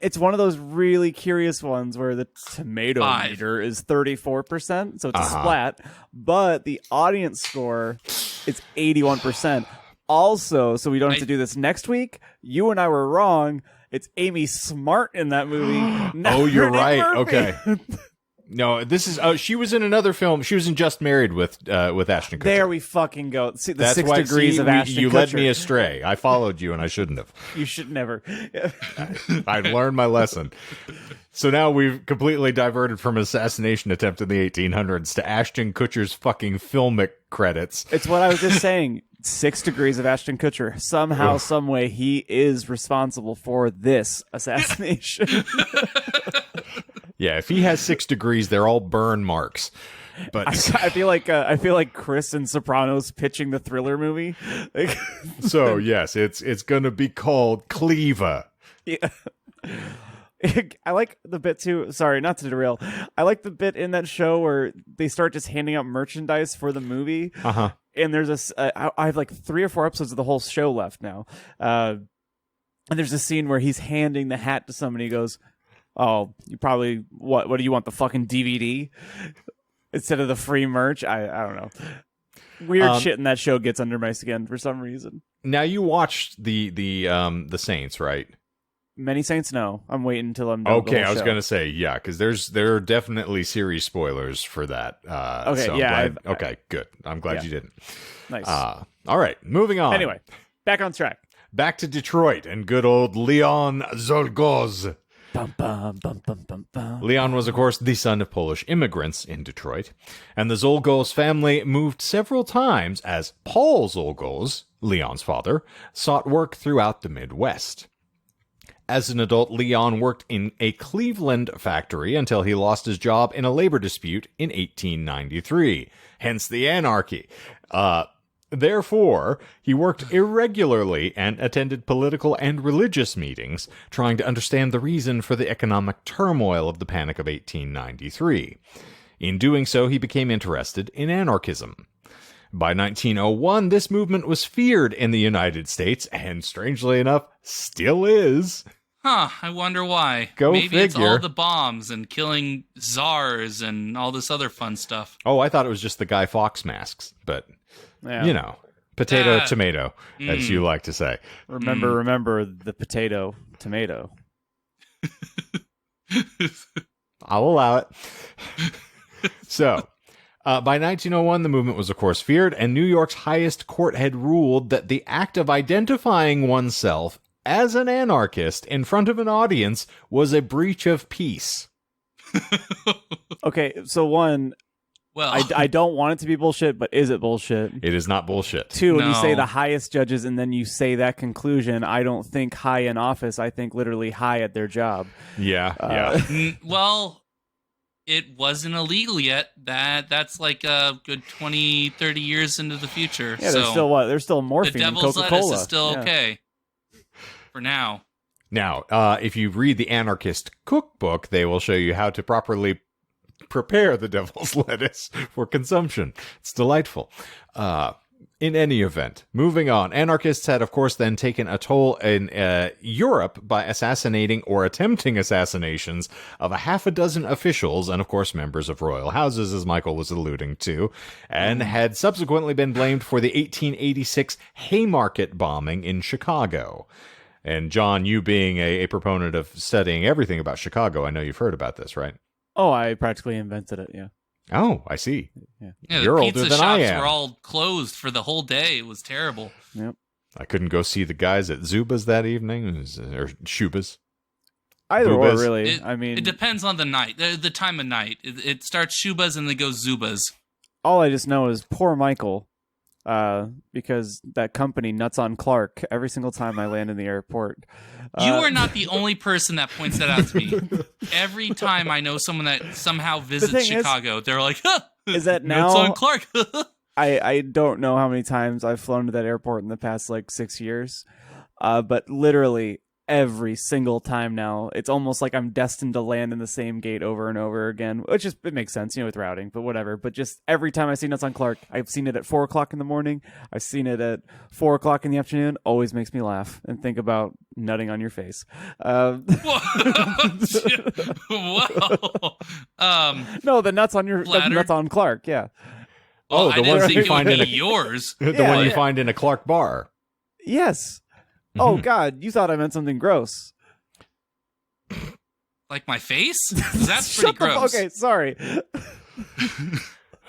it's one of those really curious ones where the tomato meter is 34%, so it's a splat, but the audience score is 81%. Also, so we don't have to do this next week, you and I were wrong. It's Amy Smart in that movie. Oh, you're right. Murphy. Okay. No, this is. She was in another film. She was in Just Married with Ashton Kutcher. There we fucking go. See, That's 6 why, degrees of Ashton Kutcher. You led me astray. I followed you, and I shouldn't have. You should never. I've learned my lesson. So now we've completely diverted from an assassination attempt in the 1800s to Ashton Kutcher's fucking filmic credits. It's what I was just saying. 6 degrees of Ashton Kutcher. Somehow, some way, he is responsible for this assassination. Yeah, if he has 6 degrees, they're all burn marks. But I feel like Chris in Sopranos pitching the Thriller movie. So yes, it's gonna be called Cleaver. Yeah. I like the bit too. Sorry, not to derail. I like the bit in that show where they start just handing out merchandise for the movie. And there's I have like 3 or 4 episodes of the whole show left now. And there's a scene where he's handing the hat to somebody. He goes, "Oh, you probably what do you want, the fucking DVD instead of the free merch?" I don't know. Weird shit in that show gets under my skin for some reason. Now you watched the Saints, right? Many Saints, no. I'm waiting until I'm done. Okay, I was gonna say yeah, because there are definitely series spoilers for that. Okay, so yeah. Okay, good. I'm glad you didn't. Nice. All right, moving on. Anyway, back on track. Back to Detroit and good old Leon Zolgos. Bum, bum, bum, bum, bum, bum. Leon was, of course, the son of Polish immigrants in Detroit, and the Zolgos family moved several times as Paul Zolgos, Leon's father, sought work throughout the Midwest. As an adult, Leon worked in a Cleveland factory until he lost his job in a labor dispute in 1893, hence the anarchy. Therefore, he worked irregularly and attended political and religious meetings, trying to understand the reason for the economic turmoil of the Panic of 1893. In doing so, he became interested in anarchism. By 1901, this movement was feared in the United States, and strangely enough, still is. Huh, I wonder why. Go Maybe figure. It's all the bombs and killing czars and all this other fun stuff. Oh, I thought it was just the Guy Fawkes masks, but, Yeah. you know, potato, tomato, as you like to say. Remember the potato, tomato. I'll allow it. So, by 1901, the movement was, of course, feared, and New York's highest court had ruled that the act of identifying oneself as an anarchist in front of an audience was a breach of peace. Okay, so one, Well, I don't want it to be bullshit, but is it bullshit? It is not bullshit. Two, when you say No. the highest judges and then you say that conclusion, I don't think high in office. I think literally high at their job. Yeah. well, it wasn't illegal yet. That's like a good 20, 30 years into the future. Yeah, so there's still what? There's still the morphine in devil's Coca-Cola. lettuce is still Yeah. okay for now. Now, if you read the Anarchist cookbook, they will show you how to properly prepare the devil's lettuce for consumption. It's delightful. In any event, moving on, anarchists had, of course, then taken a toll in Europe by assassinating or attempting assassinations of a half a dozen officials and, of course, members of royal houses, as Michael was alluding to, and had subsequently been blamed for the 1886 Haymarket bombing in Chicago. And John, you being a proponent of studying everything about Chicago, I know you've heard about this, right? Oh, I practically invented it. Yeah. Oh, I see. Yeah, You're the older pizza than I shops am. were all closed for the whole day. It was terrible. Yep. I couldn't go see the guys at Zuba's that evening, or Shuba's. Either or, Boobas. really. It, I mean, it depends on the night, the time of night. It starts Shubas and then goes Zubas. all I just know is poor Michael, because that company Nuts on Clark. Every single time I land in the airport, You are not the only person that points that out to me. Every time I know someone that somehow visits thing is- Chicago, they're like, huh, Is that Nuts now? on Clark. I don't know how many times I've flown to that airport in the past like 6 years, but literally every single time now, it's almost like I'm destined to land in the same gate over and over again, which is, it makes sense, with routing, but whatever. But just every time I see Nuts on Clark, I've seen it at 4 o'clock in the morning, I've seen it at 4 o'clock in the afternoon, always makes me laugh and think about nutting on your face. Whoa. No, the nuts on the Flattered? Nuts on Clark, yeah. Well, Oh, I the didn't ones think you it find would in be a- yours. The Yeah, one you yeah. find in a Clark bar. Yes. Oh, God, you thought I meant something gross. Like my face? 'Cause that's Shut pretty gross. Okay, sorry.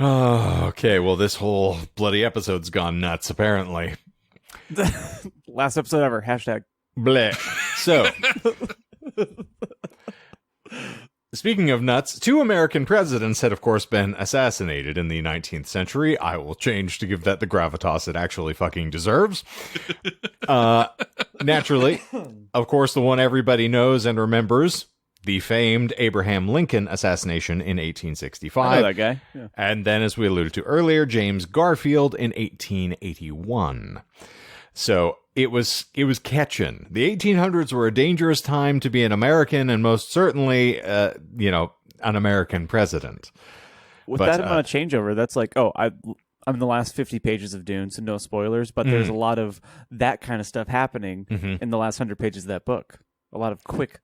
Oh, okay, well, this whole bloody episode's gone nuts, apparently. Last episode ever. Hashtag. Bleh. So, speaking of nuts, 2 American presidents had, of course, been assassinated in the 19th century. I will change to give that the gravitas it actually fucking deserves. Naturally, of course, the one everybody knows and remembers, the famed Abraham Lincoln assassination in I know 1865. that guy. Yeah. And then, as we alluded to earlier, James Garfield in 1881. So it was catching. The 1800s were a dangerous time to be an American, and most certainly, an American president. With But, that amount of changeover, that's like, I'm in the last 50 pages of Dune, so no spoilers, but there's a lot of that kind of stuff happening in the last 100 pages of that book. A lot of quick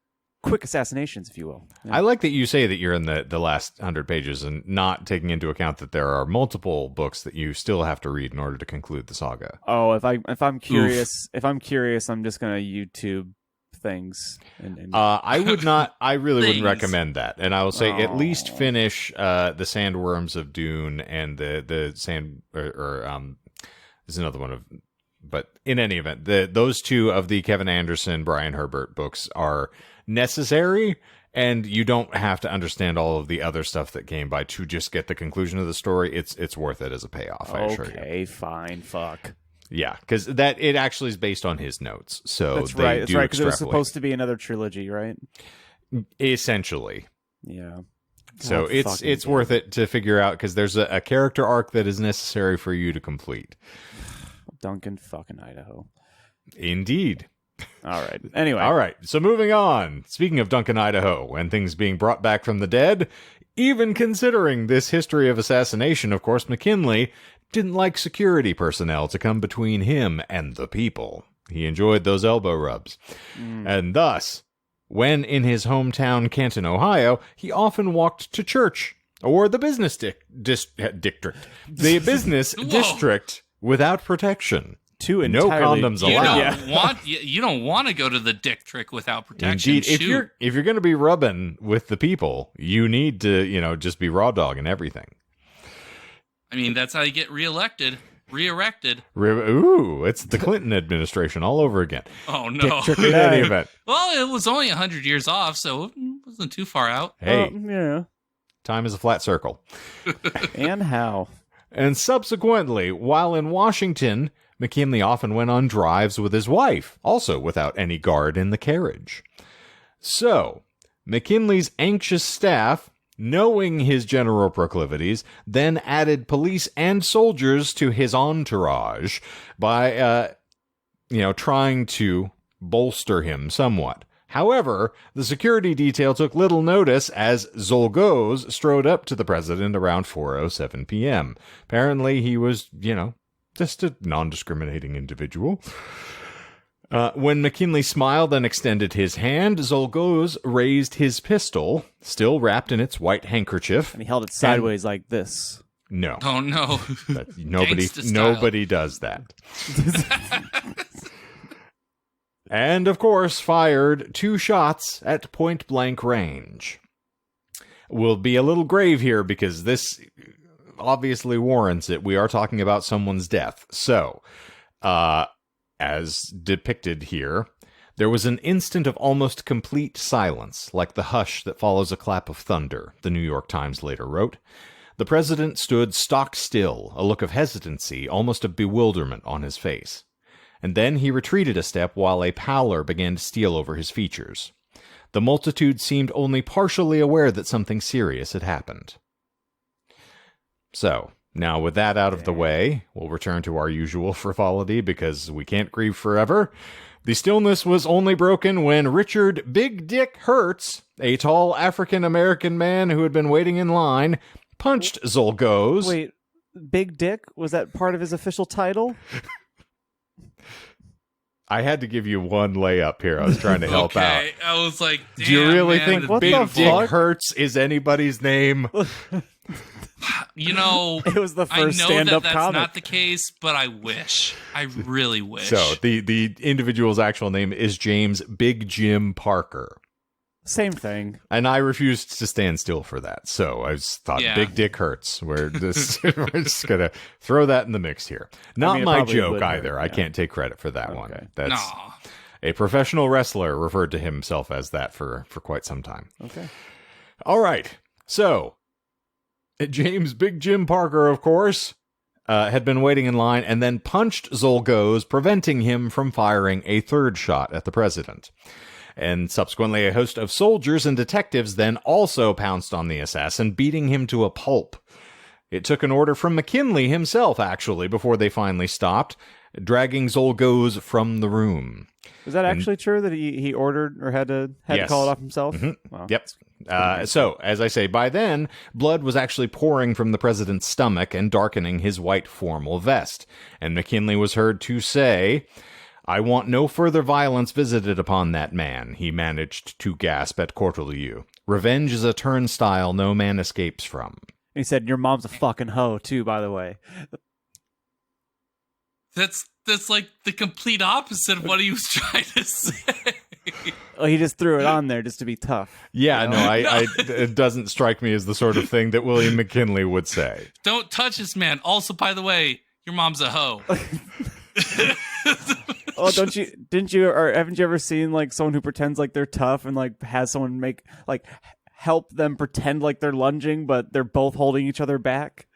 assassinations, if you will. Yeah. I like that you say that you're in the last 100 pages and not taking into account that there are multiple books that you still have to read in order to conclude the saga. Oh, if I'm curious, I'm just gonna YouTube things. And I would not. I really wouldn't Things. recommend that. And I will say at least Oh. finish the Sandworms of Dune and the sand there's another one of. But in any event, those 2 of the Kevin Anderson, Brian Herbert books are necessary, and you don't have to understand all of the other stuff that came by to just get the conclusion of the story. It's worth it as a payoff. I assure you. okay, fine, fuck. Yeah, because that it actually is based on his notes. So That's they right. That's do right. Because it was extrapolate. supposed to be another trilogy, right? Essentially. Yeah. So God, it's worth it to figure out because there's a character arc that is necessary for you to complete. Duncan fucking Idaho. Indeed. All right. Anyway. All right. So moving on. Speaking of Duncan, Idaho, and things being brought back from the dead, even considering this history of assassination, of course, McKinley didn't like security personnel to come between him and the people. He enjoyed those elbow rubs. And thus, when in his hometown, Canton, Ohio, he often walked to church or the business district without protection. Two No entirely condoms You allowed. don't want to go to the dick trick without protection. Indeed, if you're going to be rubbing with the people, you need to, just be raw dog and everything. I mean, that's how you get reelected. Ooh, it's the Clinton administration all over again. Oh, no. In any event. Well, it was only 100 years off, so it wasn't too far out. Hey, yeah. time is a flat circle. And how? And subsequently, while in Washington, McKinley often went on drives with his wife, also without any guard in the carriage. So, McKinley's anxious staff, knowing his general proclivities, then added police and soldiers to his entourage by, trying to bolster him somewhat. However, the security detail took little notice as Zolgoz strode up to the president around 4:07 p.m. Apparently, he was, just a non-discriminating individual. When McKinley smiled and extended his hand, Zolgoz raised his pistol, still wrapped in its white handkerchief. And he held it sideways like this. No. Oh, no. Gangsta style. Nobody does that. And, of course, fired 2 shots at point-blank range. We'll be a little grave here because this obviously warrants it. We are talking about someone's death. So, as depicted here, there was an instant of almost complete silence, like the hush that follows a clap of thunder, the New York Times later wrote. The president stood stock still, a look of hesitancy, almost of bewilderment on his face. And then he retreated a step while a pallor began to steal over his features. The multitude seemed only partially aware that something serious had happened. So, now with that out of the way, we'll return to our usual frivolity because we can't grieve forever. The stillness was only broken when Richard Big Dick Hertz, a tall African-American man who had been waiting in line, punched Zolgoz. Wait, Big Dick? Was that part of his official title? I had to give you one layup here. I was trying to help out. I was like, damn, do you really man, think what Big the Dick fuck? Hertz is anybody's name? It was the I first know stand-up that's comic. not the case, but I wish. I really wish. So, the individual's actual name is James Big Jim Parker. Same thing. And I refused to stand still for that. So I just thought, Yeah. Big Dick Hertz. We're just going to throw that in the mix here. Not it my probably joke would either. hurt, I yeah. can't take credit for that one. Okay. That's Nah. a professional wrestler referred to himself as that for quite some time. Okay. All right. So, James Big Jim Parker, of course, had been waiting in line and then punched Zolgoz, preventing him from firing a third shot at the president. And subsequently, a host of soldiers and detectives then also pounced on the assassin, beating him to a pulp. It took an order from McKinley himself, actually, before they finally stopped, dragging Zolgoz from the room. Is that actually true that he ordered or had to Yes. call it off himself? Wow. Yep. So, as I say, by then, blood was actually pouring from the president's stomach and darkening his white formal vest. And McKinley was heard to say, "I want no further violence visited upon that man," he managed to gasp at Cortelyou. "Revenge is a turnstile no man escapes from." And he said, "Your mom's a fucking hoe, too, by the way." That's like the complete opposite of what he was trying to say. Oh, he just threw it on there just to be tough. Yeah, no, it doesn't strike me as the sort of thing that William McKinley would say. Don't touch this man. Also, by the way, your mom's a hoe. Oh, didn't you, or haven't you ever seen like someone who pretends like they're tough and like has someone help them pretend like they're lunging, but they're both holding each other back?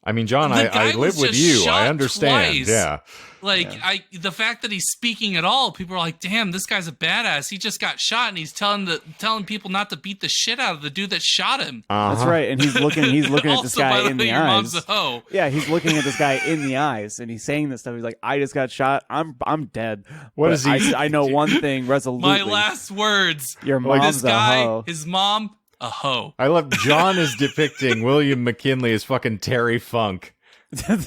I mean, John, The guy I was live with just you. shot I understand. twice. Yeah. Like, the fact that he's speaking at all, people are like, damn, this guy's a badass. He just got shot, and he's telling people not to beat the shit out of the dude that shot him. That's right, and he's looking at this guy in the your mom's eyes. a hoe. Yeah, he's looking at this guy in the eyes, and he's saying this stuff. He's like, "I just got shot. I'm dead." What is he? I know one thing resolutely. My last words. Your mom's this guy, a hoe. his mom, a hoe. I love John is depicting William McKinley as fucking Terry Funk.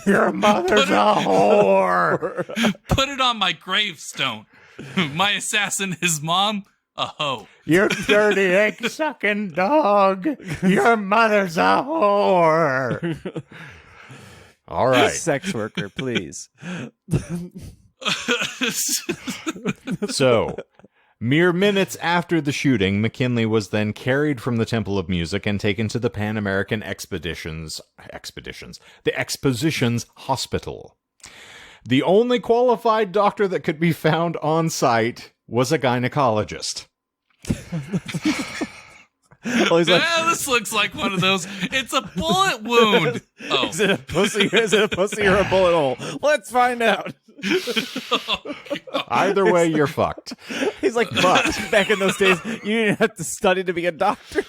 Your mother's a whore. Put it on my gravestone. My assassin, his mom, a hoe. You dirty egg-sucking dog. Your mother's a whore. All right. Sex worker, please. So, mere minutes after the shooting, McKinley was then carried from the Temple of Music and taken to the Pan American Expositions Hospital. The only qualified doctor that could be found on site was a gynecologist. Well, he's like, This looks like one of those. It's a bullet wound. Oh, is it a pussy? Is it a pussy or a bullet hole? Let's find out. Either way, you're fucked. He's like, but back in those days, you didn't have to study to be a doctor.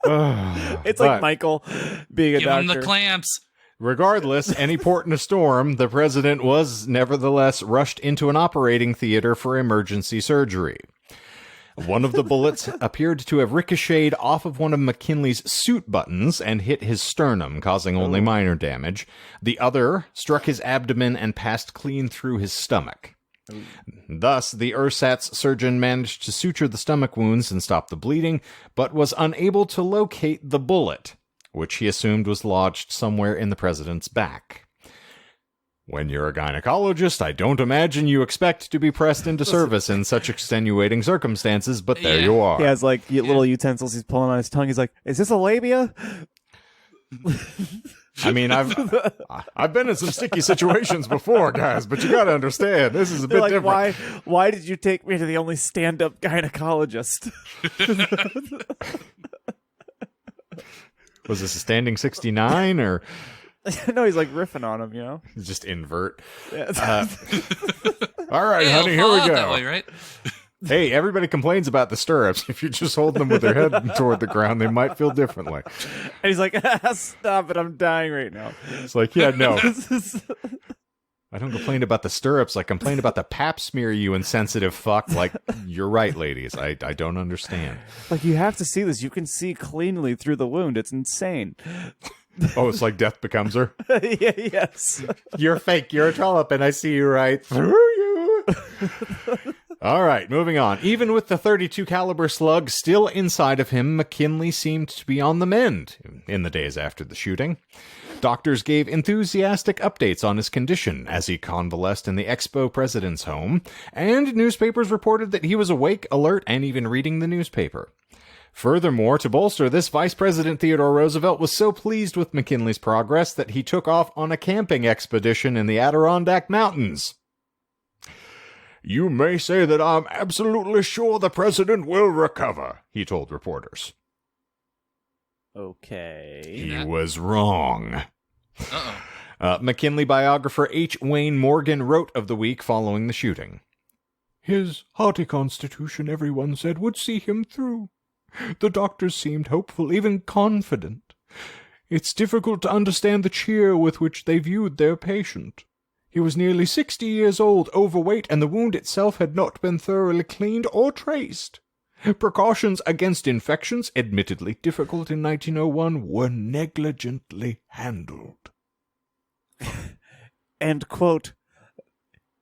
It's like But Michael being a give doctor. him the clamps. regardless, any port in a storm, the president was nevertheless rushed into an operating theater for emergency surgery. One of the bullets appeared to have ricocheted off of one of McKinley's suit buttons and hit his sternum, causing only minor damage. The other struck his abdomen and passed clean through his stomach. Thus, the ersatz surgeon managed to suture the stomach wounds and stop the bleeding, but was unable to locate the bullet, which he assumed was lodged somewhere in the president's back. When you're a gynecologist, I don't imagine you expect to be pressed into service in such extenuating circumstances, but there you are. He has like little utensils he's pulling on his tongue. He's like, "Is this a labia?" I mean, I've been in some sticky situations before, guys, but you gotta understand, this is a They're bit like, different. why did you take me to the only stand-up gynecologist? Was this a standing 69, or No, he's like riffing on him, you know? just invert? Yeah. All right, Hey, honey, here it'll fall we out go. That way, right? Hey, everybody complains about the stirrups. If you just hold them with their head toward the ground, they might feel differently. And he's like, "Stop it, I'm dying right now." It's like, yeah, no. I don't complain about the stirrups. I complain about the pap smear, you insensitive fuck. Like, you're right, ladies. I don't understand. Like, you have to see this. You can see cleanly through the wound. It's insane. Oh, it's like death becomes her? Yeah, yes. You're fake. You're a trollop, and I see you right through you. All right, moving on. Even with the .32 caliber slug still inside of him, McKinley seemed to be on the mend in the days after the shooting. Doctors gave enthusiastic updates on his condition as he convalesced in the Expo President's home, and newspapers reported that he was awake, alert, and even reading the newspaper. Furthermore, to bolster this, Vice President Theodore Roosevelt was so pleased with McKinley's progress that he took off on a camping expedition in the Adirondack Mountains. "You may say that I'm absolutely sure the president will recover," he told reporters. Okay. He was wrong. Uh-oh. McKinley biographer H. Wayne Morgan wrote of the week following the shooting. "His hearty constitution, everyone said, would see him through. The doctors seemed hopeful, even confident. It's difficult to understand the cheer with which they viewed their patient. He was nearly 60 years old, overweight, and the wound itself had not been thoroughly cleaned or traced. Precautions against infections, admittedly difficult in 1901, were negligently handled." And, quote,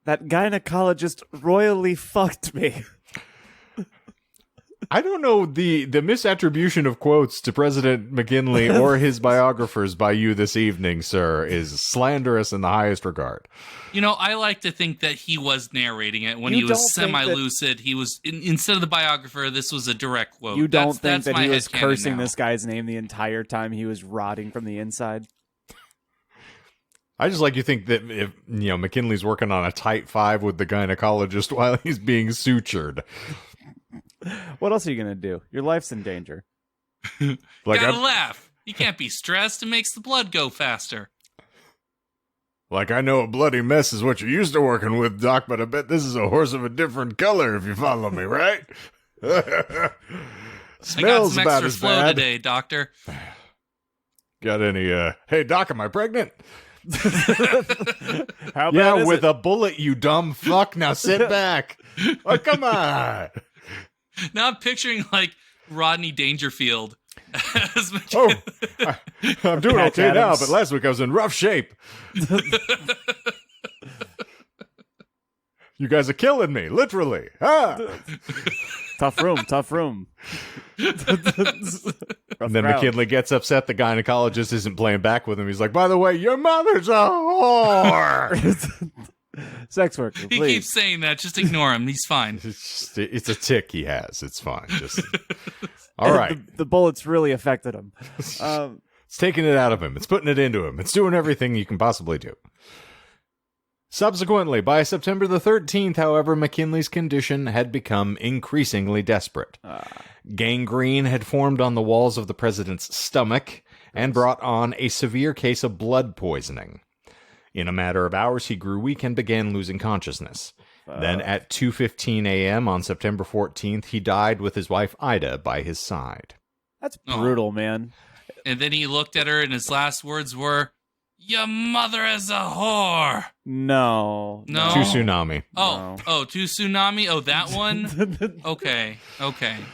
"That gynecologist royally fucked me." I don't know, the misattribution of quotes to President McKinley or his biographers by you this evening, sir, is slanderous in the highest regard. You know, I like to think that he was narrating it when You he was don't think that- semi-lucid. He was instead of the biographer. This was a direct quote. You don't think That's that my he was headcanon cursing now. this guy's name the entire time he was rotting from the inside? I just like you think that if McKinley's working on a tight five with the gynecologist while he's being sutured. What else are you going to do? Your life's in danger. Like Gotta laugh. You can't be stressed. It makes the blood go faster. Like, I know a bloody mess is what you're used to working with, Doc, but I bet this is a horse of a different color, if you follow me, right? Smells I got some about extra as flow bad. today, doctor. Got any, hey, Doc, am I pregnant? How bad Yeah, is with it? a bullet, you dumb fuck. Now sit back. Oh, come on. Now I'm picturing like Rodney Dangerfield. As Oh, I'm doing Patch okay now, Adams. but last week I was in rough shape. You guys are killing me, literally. Ah. Tough room. And then McKinley gets upset the gynecologist isn't playing back with him. He's like, by the way, your mother's a whore. Sex worker, he please. keeps saying that. Just ignore him. He's fine. It's a tick he has. It's fine. Just all right. The bullets really affected him. It's taking it out of him. It's putting it into him. It's doing everything you can possibly do. Subsequently, by September the 13th, however, McKinley's condition had become increasingly desperate. Gangrene had formed on the walls of the president's stomach and brought on a severe case of blood poisoning. In a matter of hours, he grew weak and began losing consciousness. Then at 2:15 a.m. on September 14th, he died with his wife Ida by his side. That's brutal, man. And then he looked at her, and his last words were, "Your mother is a whore." No. No. To Tsunami. Oh, to Tsunami? Oh, that one? Okay.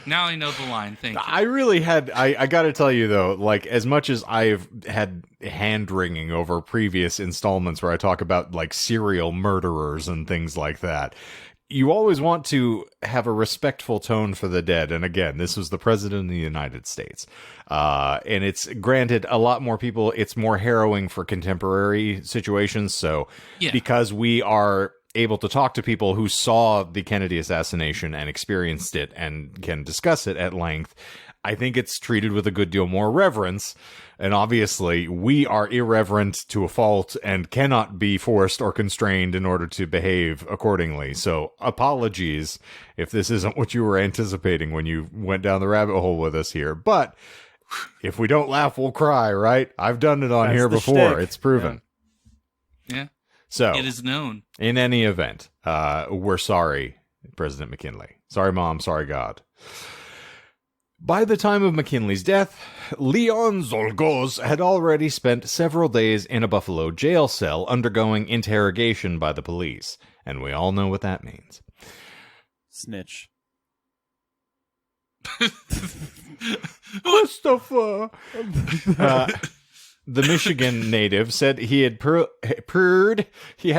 Now I know the line. Thank you. I really had, I gotta tell you though, like, as much as I've had hand-wringing over previous installments where I talk about, like, serial murderers and things like that, you always want to have a respectful tone for the dead. And again, this was the President of the United States. And it's granted a lot more people, it's more harrowing for contemporary situations. So because we are able to talk to people who saw the Kennedy assassination and experienced it and can discuss it at length, I think it's treated with a good deal more reverence. And obviously, we are irreverent to a fault and cannot be forced or constrained in order to behave accordingly. So, apologies if this isn't what you were anticipating when you went down the rabbit hole with us here. But if we don't laugh, we'll cry, right? I've done it on That's here the before. shtick. It's proven. Yeah. So, It is known. in any event, we're sorry, President McKinley. Sorry, Mom. Sorry, God. By the time of McKinley's death, Leon Zolgoz had already spent several days in a Buffalo jail cell undergoing interrogation by the police, and we all know what that means. Snitch. Christopher! The Michigan native said he had purred ergot purred. He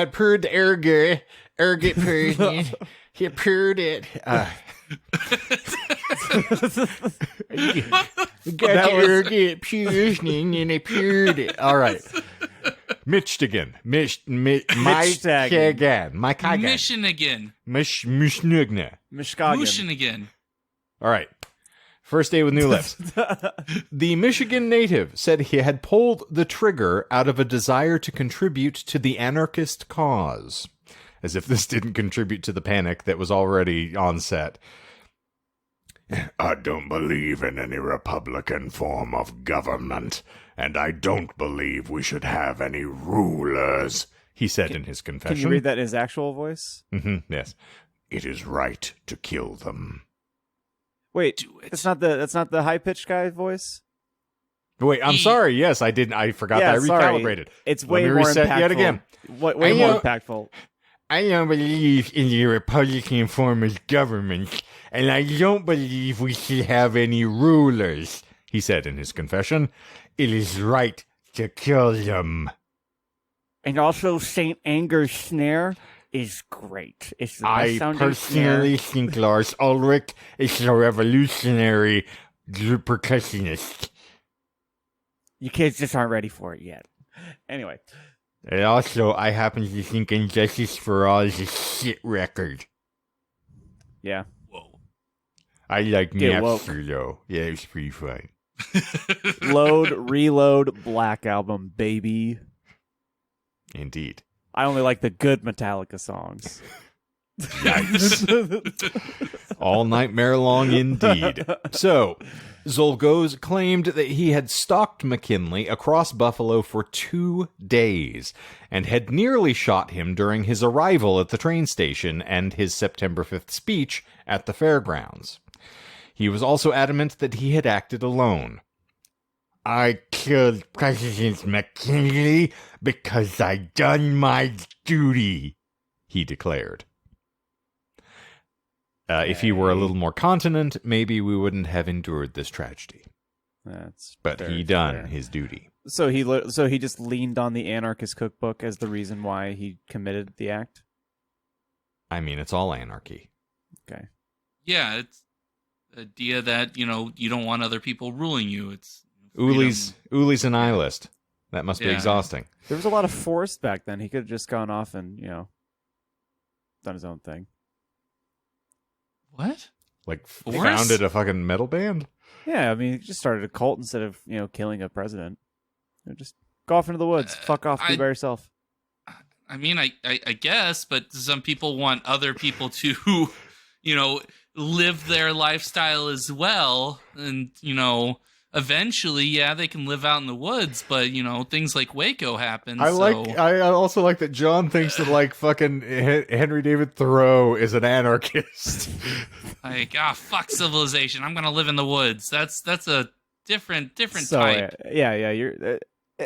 purred it. Got your ergot poisoning and I purred it. All right. Michigan. Michigan. Michigan. Mishnugna. Mishkagan. Michigan. All right. First day with new lips. The Michigan native said he had pulled the trigger out of a desire to contribute to the anarchist cause. As if this didn't contribute to the panic that was already on set. I don't believe in any Republican form of government, and I don't believe we should have any rulers, he said in his confession. Can you read that in his actual voice? Mm-hmm, yes. It is right to kill them. Wait, Do it. that's not the high pitched guy voice. Wait, I'm sorry. Yes, I didn't. I forgot that I recalibrated. It's Let way me more reset impactful. yet again. Way more impactful. I don't believe in the Republican form of government, and I don't believe we should have any rulers, he said in his confession. It is right to kill them. And also, St. Anger's snare is great. It's the best I sounding personally snare. think Lars Ulrich is a revolutionary percussionist. You kids just aren't ready for it yet. Anyway, And also, I happen to think Injustice for All is a shit record. yeah. Whoa. I like Get woke. Napster, though. Yeah, it was pretty fun. Load, reload, Black Album, baby. Indeed. I only like the good Metallica songs. Yikes. All nightmare long indeed. So, Zolgosz claimed that he had stalked McKinley across Buffalo for 2 days and had nearly shot him during his arrival at the train station and his September 5th speech at the fairgrounds. He was also adamant that he had acted alone. I killed President McKinley because I done my duty, he declared. If he were a little more continent, maybe we wouldn't have endured this tragedy. But he done his duty. So he just leaned on the Anarchist cookbook as the reason why he committed the act? I mean, it's all anarchy. Okay. Yeah, it's the idea that, you don't want other people ruling you. It's Uli's a nihilist. That must be exhausting. There was a lot of force back then. He could have just gone off and, done his own thing. What? Like, founded a fucking metal band? Yeah, I mean, he just started a cult instead of, killing a president. Just go off into the woods. Fuck off. Be by yourself. I mean, I guess, but some people want other people to, live their lifestyle as well. And, eventually, they can live out in the woods, but things like Waco happen. I also like that John thinks that fucking Henry David Thoreau is an anarchist. Fuck civilization. I'm gonna live in the woods. That's a different so, type. You're.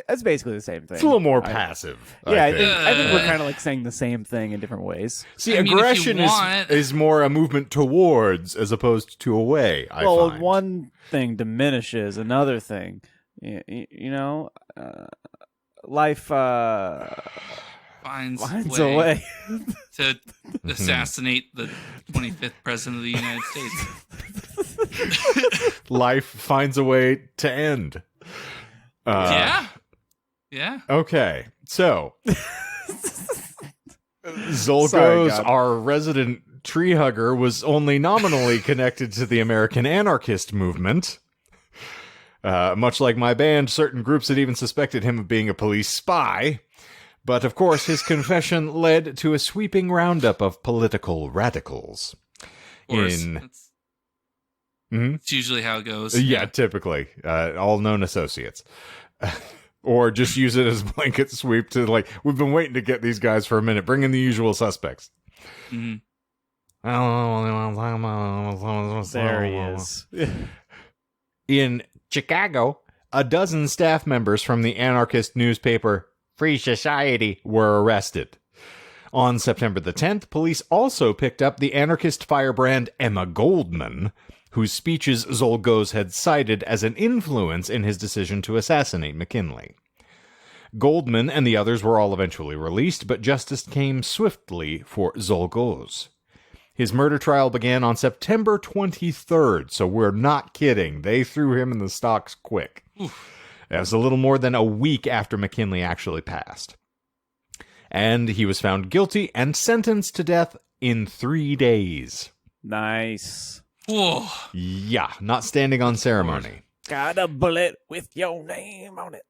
That's basically the same thing. It's a little more passive. I think we're kind of saying the same thing in different ways. See, aggression is more a movement towards as opposed to away. I find. One thing diminishes another thing. Life finds a way to assassinate the 25th president of the United States. Life finds a way to end. Yeah. Okay, so Zolgosz, our resident tree hugger, was only nominally connected to the American Anarchist movement. Much like my band, certain groups had even suspected him of being a police spy. But of course, his confession led to a sweeping roundup of political radicals. It's usually how it goes. Yeah, typically. All known associates. Or just use it as a blanket sweep to, we've been waiting to get these guys for a minute. Bring in the usual suspects. There he is. In Chicago, a dozen staff members from the anarchist newspaper Free Society were arrested. On September the 10th, police also picked up the anarchist firebrand Emma Goldman, whose speeches Zolgosz had cited as an influence in his decision to assassinate McKinley. Goldman and the others were all eventually released, but justice came swiftly for Zolgosz. His murder trial began on September 23rd, so we're not kidding. They threw him in the stocks quick. That was a little more than a week after McKinley actually passed. And he was found guilty and sentenced to death in 3 days. Nice. Whoa. Yeah, not standing on ceremony. Got a bullet with your name on it.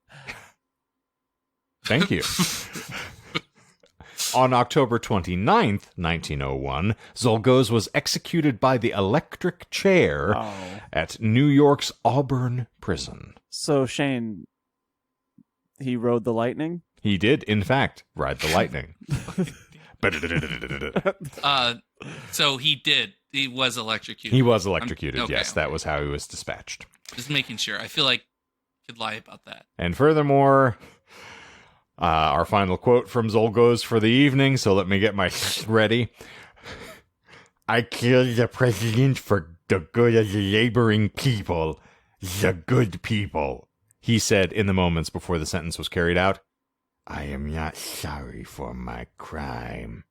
Thank you. On October 29th, 1901, Zolgosz was executed by the electric chair at New York's Auburn prison. So, Shane, he rode the lightning? He did, in fact, ride the lightning. So he did. He was electrocuted. He was electrocuted, okay, yes. That was how he was dispatched. Just making sure. I feel like I could lie about that. And furthermore, our final quote from Zolgosz for the evening, so let me get my ready. I killed the president for the good of the laboring people. The good people. He said in the moments before the sentence was carried out. I am not sorry for my crime.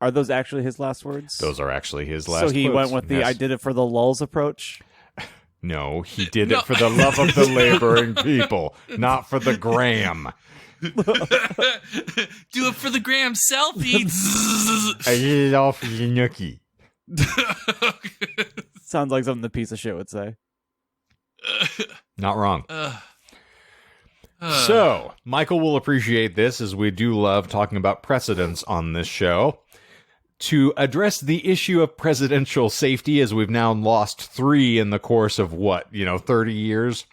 Are those actually his last words? Those are actually his last words. So he went with the I did it for the lulz approach? No, he did it for the love of the laboring people, not for the gram. Do it for the gram selfie. I did it all for the nookie. Sounds like something the piece of shit would say. Not wrong. So, Michael will appreciate this, as we do love talking about precedents on this show. to address the issue of presidential safety, as we've now lost 3 in the course of 30 years.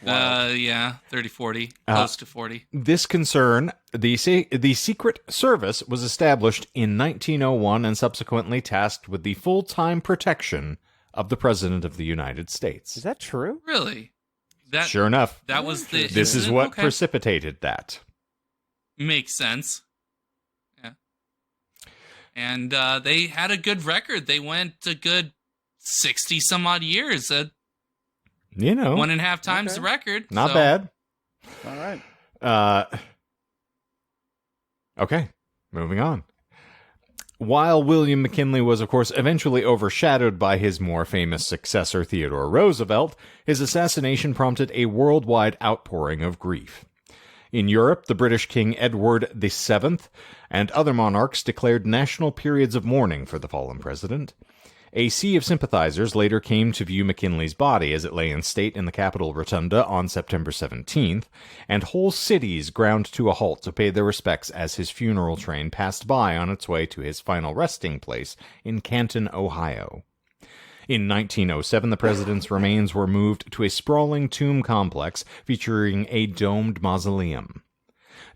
Yeah, 30, 40, close to 40. This concern, the Secret Service was established in 1901 and subsequently tasked with the full-time protection of the President of the United States. Is that true? Really? That Sure enough. That was the. This is what okay. precipitated that. Makes sense. Yeah. And they had a good record. They went a good 60 some odd years. 1.5 times the record. Not bad. All right. Okay, moving on. While William McKinley was, of course, eventually overshadowed by his more famous successor, Theodore Roosevelt, his assassination prompted a worldwide outpouring of grief. In Europe, the British King Edward VII and other monarchs declared national periods of mourning for the fallen president. A sea of sympathizers later came to view McKinley's body as it lay in state in the Capitol Rotunda on September 17th, and whole cities ground to a halt to pay their respects as his funeral train passed by on its way to his final resting place in Canton, Ohio. In 1907, the president's remains were moved to a sprawling tomb complex featuring a domed mausoleum.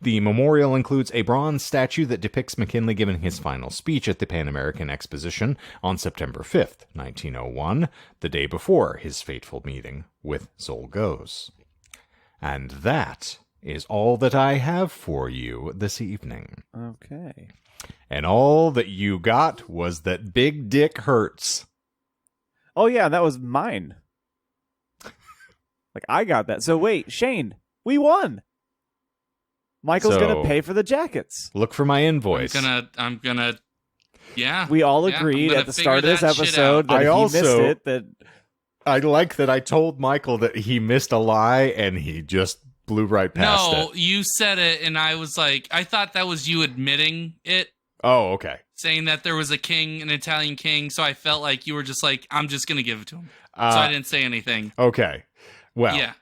The memorial includes a bronze statue that depicts McKinley giving his final speech at the Pan American Exposition on September 5th, 1901, the day before his fateful meeting with Zolgos. And that is all that I have for you this evening. Okay. And all that you got was that Big Dick hurts. Oh, yeah, that was mine. I got that. So wait, Shane, we won. Michael's gonna pay for the jackets. Look for my invoice. I'm gonna. Yeah. We all agreed at the start of this episode that if he missed it, that I like that I told Michael that he missed a lie and he just blew right past it. No, you said it, and I was like, I thought that was you admitting it. Oh, okay. Saying that there was a king, an Italian king, so I felt like you were just like, I'm just gonna give it to him. So I didn't say anything. Okay. Well, yeah.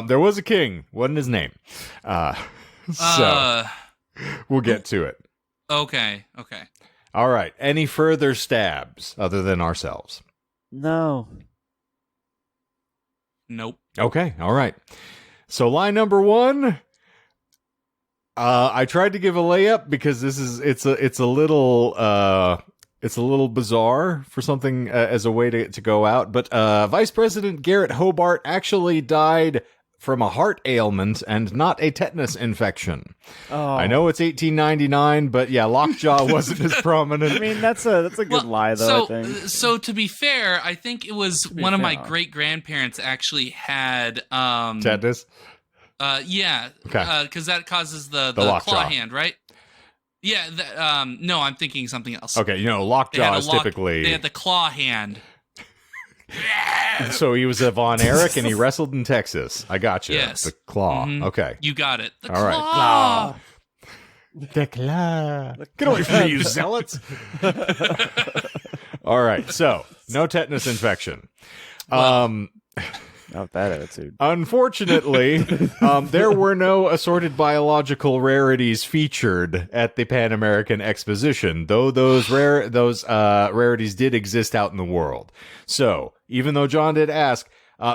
There was a king. Wasn't his name. So we'll get to it. Okay. All right. Any further stabs other than ourselves? no. Nope. Okay. All right. So line number 1. I tried to give a layup because it's a little bizarre for something as a way to go out. But Vice President Garrett Hobart actually died from a heart ailment and not a tetanus infection. Oh. I know it's 1899, but yeah, lockjaw wasn't as prominent. I mean, that's a good lie, though. So, I think. So to be fair, I think it was one of my great grandparents actually had tetanus. Yeah. Okay. Because that causes the lockjaw. claw hand, right? Yeah. No, I'm thinking something else. Okay, lockjaw is typically. They had the claw hand. So he was a Von Erich and he wrestled in Texas. I got you. Yes. The claw. Mhm. Okay. You got it. The All right. claw. The claw. Get away from me, you zealots. All right. So, no tetanus infection. Not that attitude. Unfortunately, there were no assorted biological rarities featured at the Pan American Exposition, though those rarities did exist out in the world. So, even though John did ask,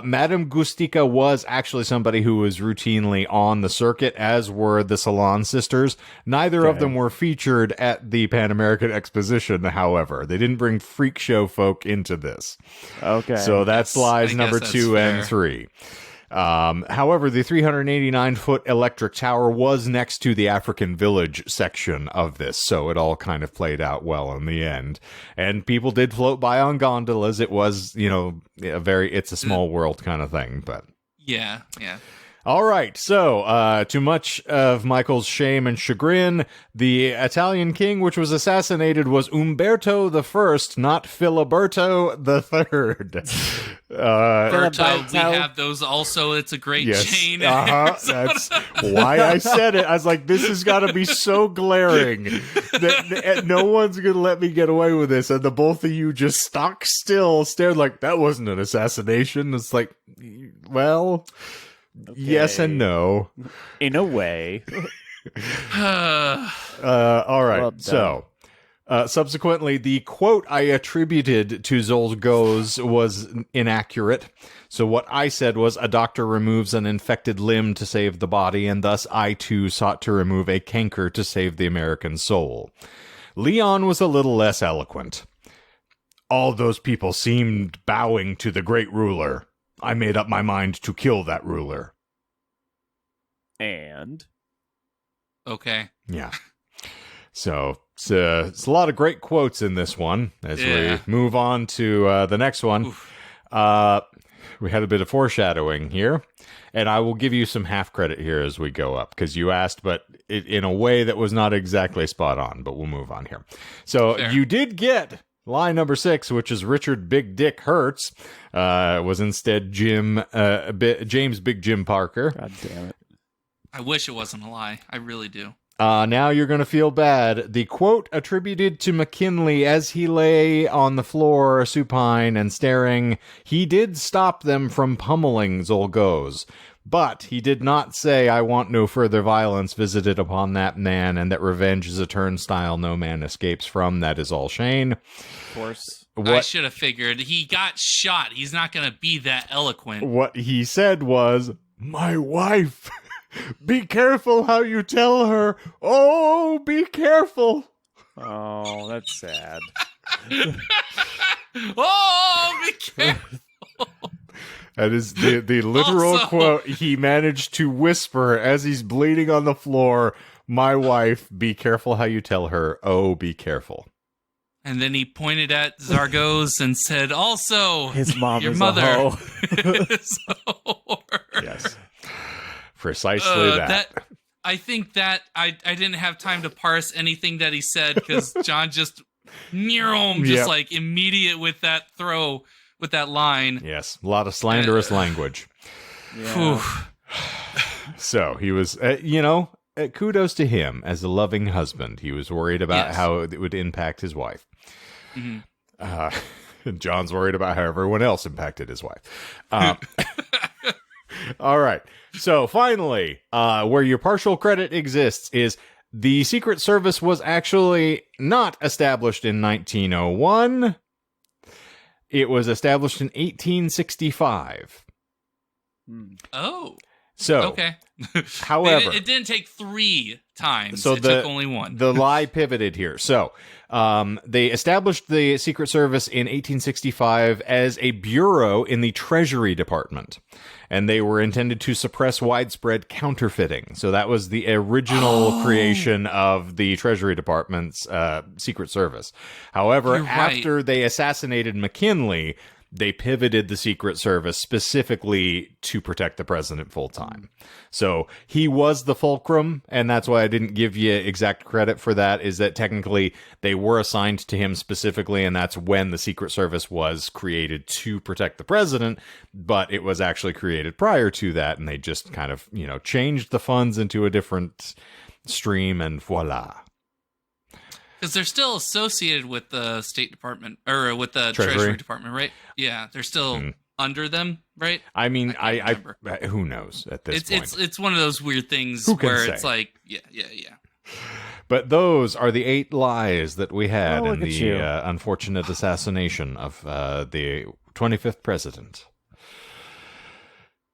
Madame Gustica was actually somebody who was routinely on the circuit, as were the Salon sisters. Neither of them were featured at the Pan American Exposition, however. They didn't bring freak show folk into this. Okay. So that's lies number that's 2 fair. and 3. However, the 389-foot electric tower was next to the African village section of this, so it all kind of played out well in the end. And people did float by on gondolas. It was, it's a small world kind of thing, but... Yeah. All right, so to much of Michael's shame and chagrin, the Italian king which was assassinated was Umberto I, not Filiberto III. Berto, we have those also. It's a great chain. That's why I said it. I was like, this has got to be so glaring that no one's going to let me get away with this. And the both of you just stock still, stared like, that wasn't an assassination. It's like, well... Okay. Yes and no. In a way. All right. Well done. So, Subsequently, the quote I attributed to Zolgoz was inaccurate. So what I said was, a doctor removes an infected limb to save the body, and thus I too sought to remove a canker to save the American soul. Leon was a little less eloquent. All those people seemed bowing to the great ruler. I made up my mind to kill that ruler. And Okay. Yeah. So it's a lot of great quotes in this one as we move on to the next one. We had a bit of foreshadowing here, and I will give you some half credit here as we go up, because you asked, but in a way that was not exactly spot on, but we'll move on here. So you did get line number 6, which is Richard Big Dick Hertz, was instead James Big Jim Parker. God damn it. I wish it wasn't a lie. I really do. Now you're going to feel bad. The quote attributed to McKinley as he lay on the floor, supine and staring, he did stop them from pummeling Zolgoz. But he did not say, I want no further violence visited upon that man, and that revenge is a turnstile no man escapes from. That is all Shane. Of course. I should have figured. He got shot. He's not going to be that eloquent. What he said was, my wife... Be careful how you tell her. Oh, be careful. Oh, that's sad. Oh, be careful. That is the literal Also- quote he managed to whisper as he's bleeding on the floor. My wife, be careful how you tell her. Oh, be careful. And then he pointed at Zargoz and said, also, His mom your is mother a hoe. is a whore. Yes. Precisely that. I think that I didn't have time to parse anything that he said, because John just like immediate with that throw, with that line. Yes, a lot of slanderous language. Yeah. So he was, kudos to him as a loving husband. He was worried about how it would impact his wife. Mm-hmm. John's worried about how everyone else impacted his wife. All right. So finally, where your partial credit exists is the Secret Service was actually not established in 1901. It was established in 1865. Oh. So, okay. However, it didn't take 3 times. So it took only 1. The lie pivoted here. So, they established the Secret Service in 1865 as a bureau in the Treasury Department, and they were intended to suppress widespread counterfeiting. So that was the original creation of the Treasury Department's Secret Service. However, after they assassinated McKinley, they pivoted the Secret Service specifically to protect the president full time. So he was the fulcrum, and that's why I didn't give you exact credit for that, is that technically they were assigned to him specifically, and that's when the Secret Service was created to protect the president, but it was actually created prior to that, and they just kind of, changed the funds into a different stream, and voila. Because they're still associated with the State Department, or with the Treasury Department, right? Yeah, they're still under them, right? I mean, I who knows at this point? It's one of those weird things where it's like, yeah. But those are the 8 lies that we had in the you. Unfortunate assassination of the 25th president.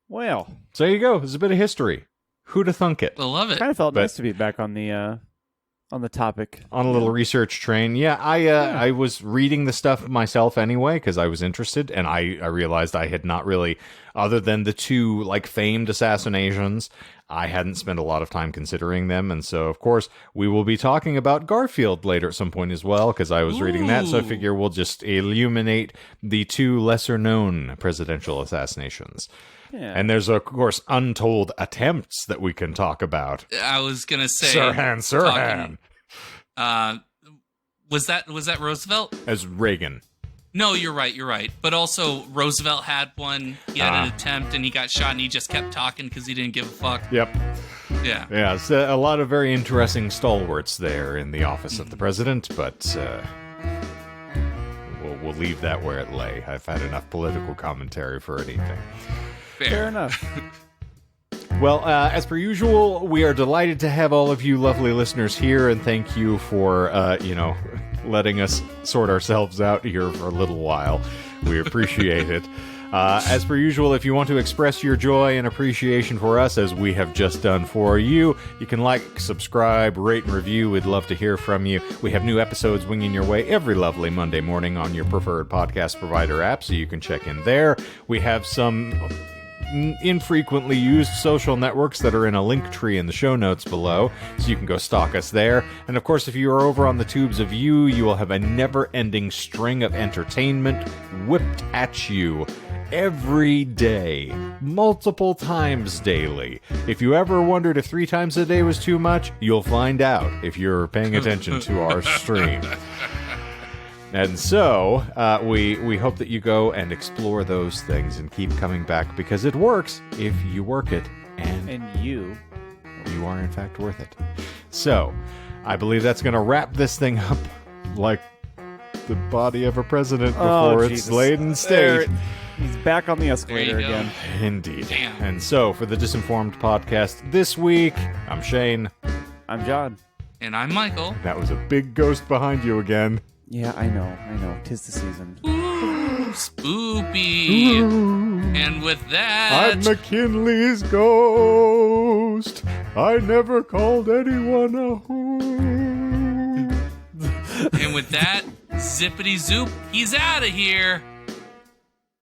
Well, So there you go. There's a bit of history. Who'd have thunk it? I love it. kind of felt But- nice to be back on the topic. On a little research train. Yeah, I was reading the stuff myself anyway because I was interested, and I realized I had not really, other than the 2 famed assassinations, I hadn't spent a lot of time considering them. And so, of course, we will be talking about Garfield later at some point as well, because I was reading that. So I figure we'll just illuminate the 2 lesser known presidential assassinations. Yeah. And there's, of course, untold attempts that we can talk about. I was gonna say, Sirhan. was that Roosevelt? As Reagan. No, you're right. But also Roosevelt had one. He had an attempt, and he got shot, and he just kept talking because he didn't give a fuck. Yep. Yeah. Yeah, it's a lot of very interesting stalwarts there in the office of the president, but we'll leave that where it lay. I've had enough political commentary for anything. Fair enough. Well, as per usual, we are delighted to have all of you lovely listeners here, and thank you for, letting us sort ourselves out here for a little while. We appreciate it. As per usual, if you want to express your joy and appreciation for us, as we have just done for you, you can like, subscribe, rate, and review. We'd love to hear from you. We have new episodes winging your way every lovely Monday morning on your preferred podcast provider app, so you can check in there. We have some infrequently used social networks that are in a link tree in the show notes below, so you can go stalk us there. And of course, if you are over on the tubes of you will have a never-ending string of entertainment whipped at you every day, multiple times daily. If you ever wondered if 3 times a day was too much, you'll find out if you're paying attention to our stream. And so, we hope that you go and explore those things and keep coming back, because it works if you work it, and you are in fact worth it. So, I believe that's going to wrap this thing up like the body of a president before it's laid in state. He's back on the escalator There you go. again. Indeed. Damn. And so, for the Disinformed podcast this week, I'm Shane. I'm John. And I'm Michael. That was a big ghost behind you again. Yeah, I know. 'Tis the season. Ooh, spoopy. And with that, I'm McKinley's ghost. I never called anyone a whore. zippity zoop, he's out of here.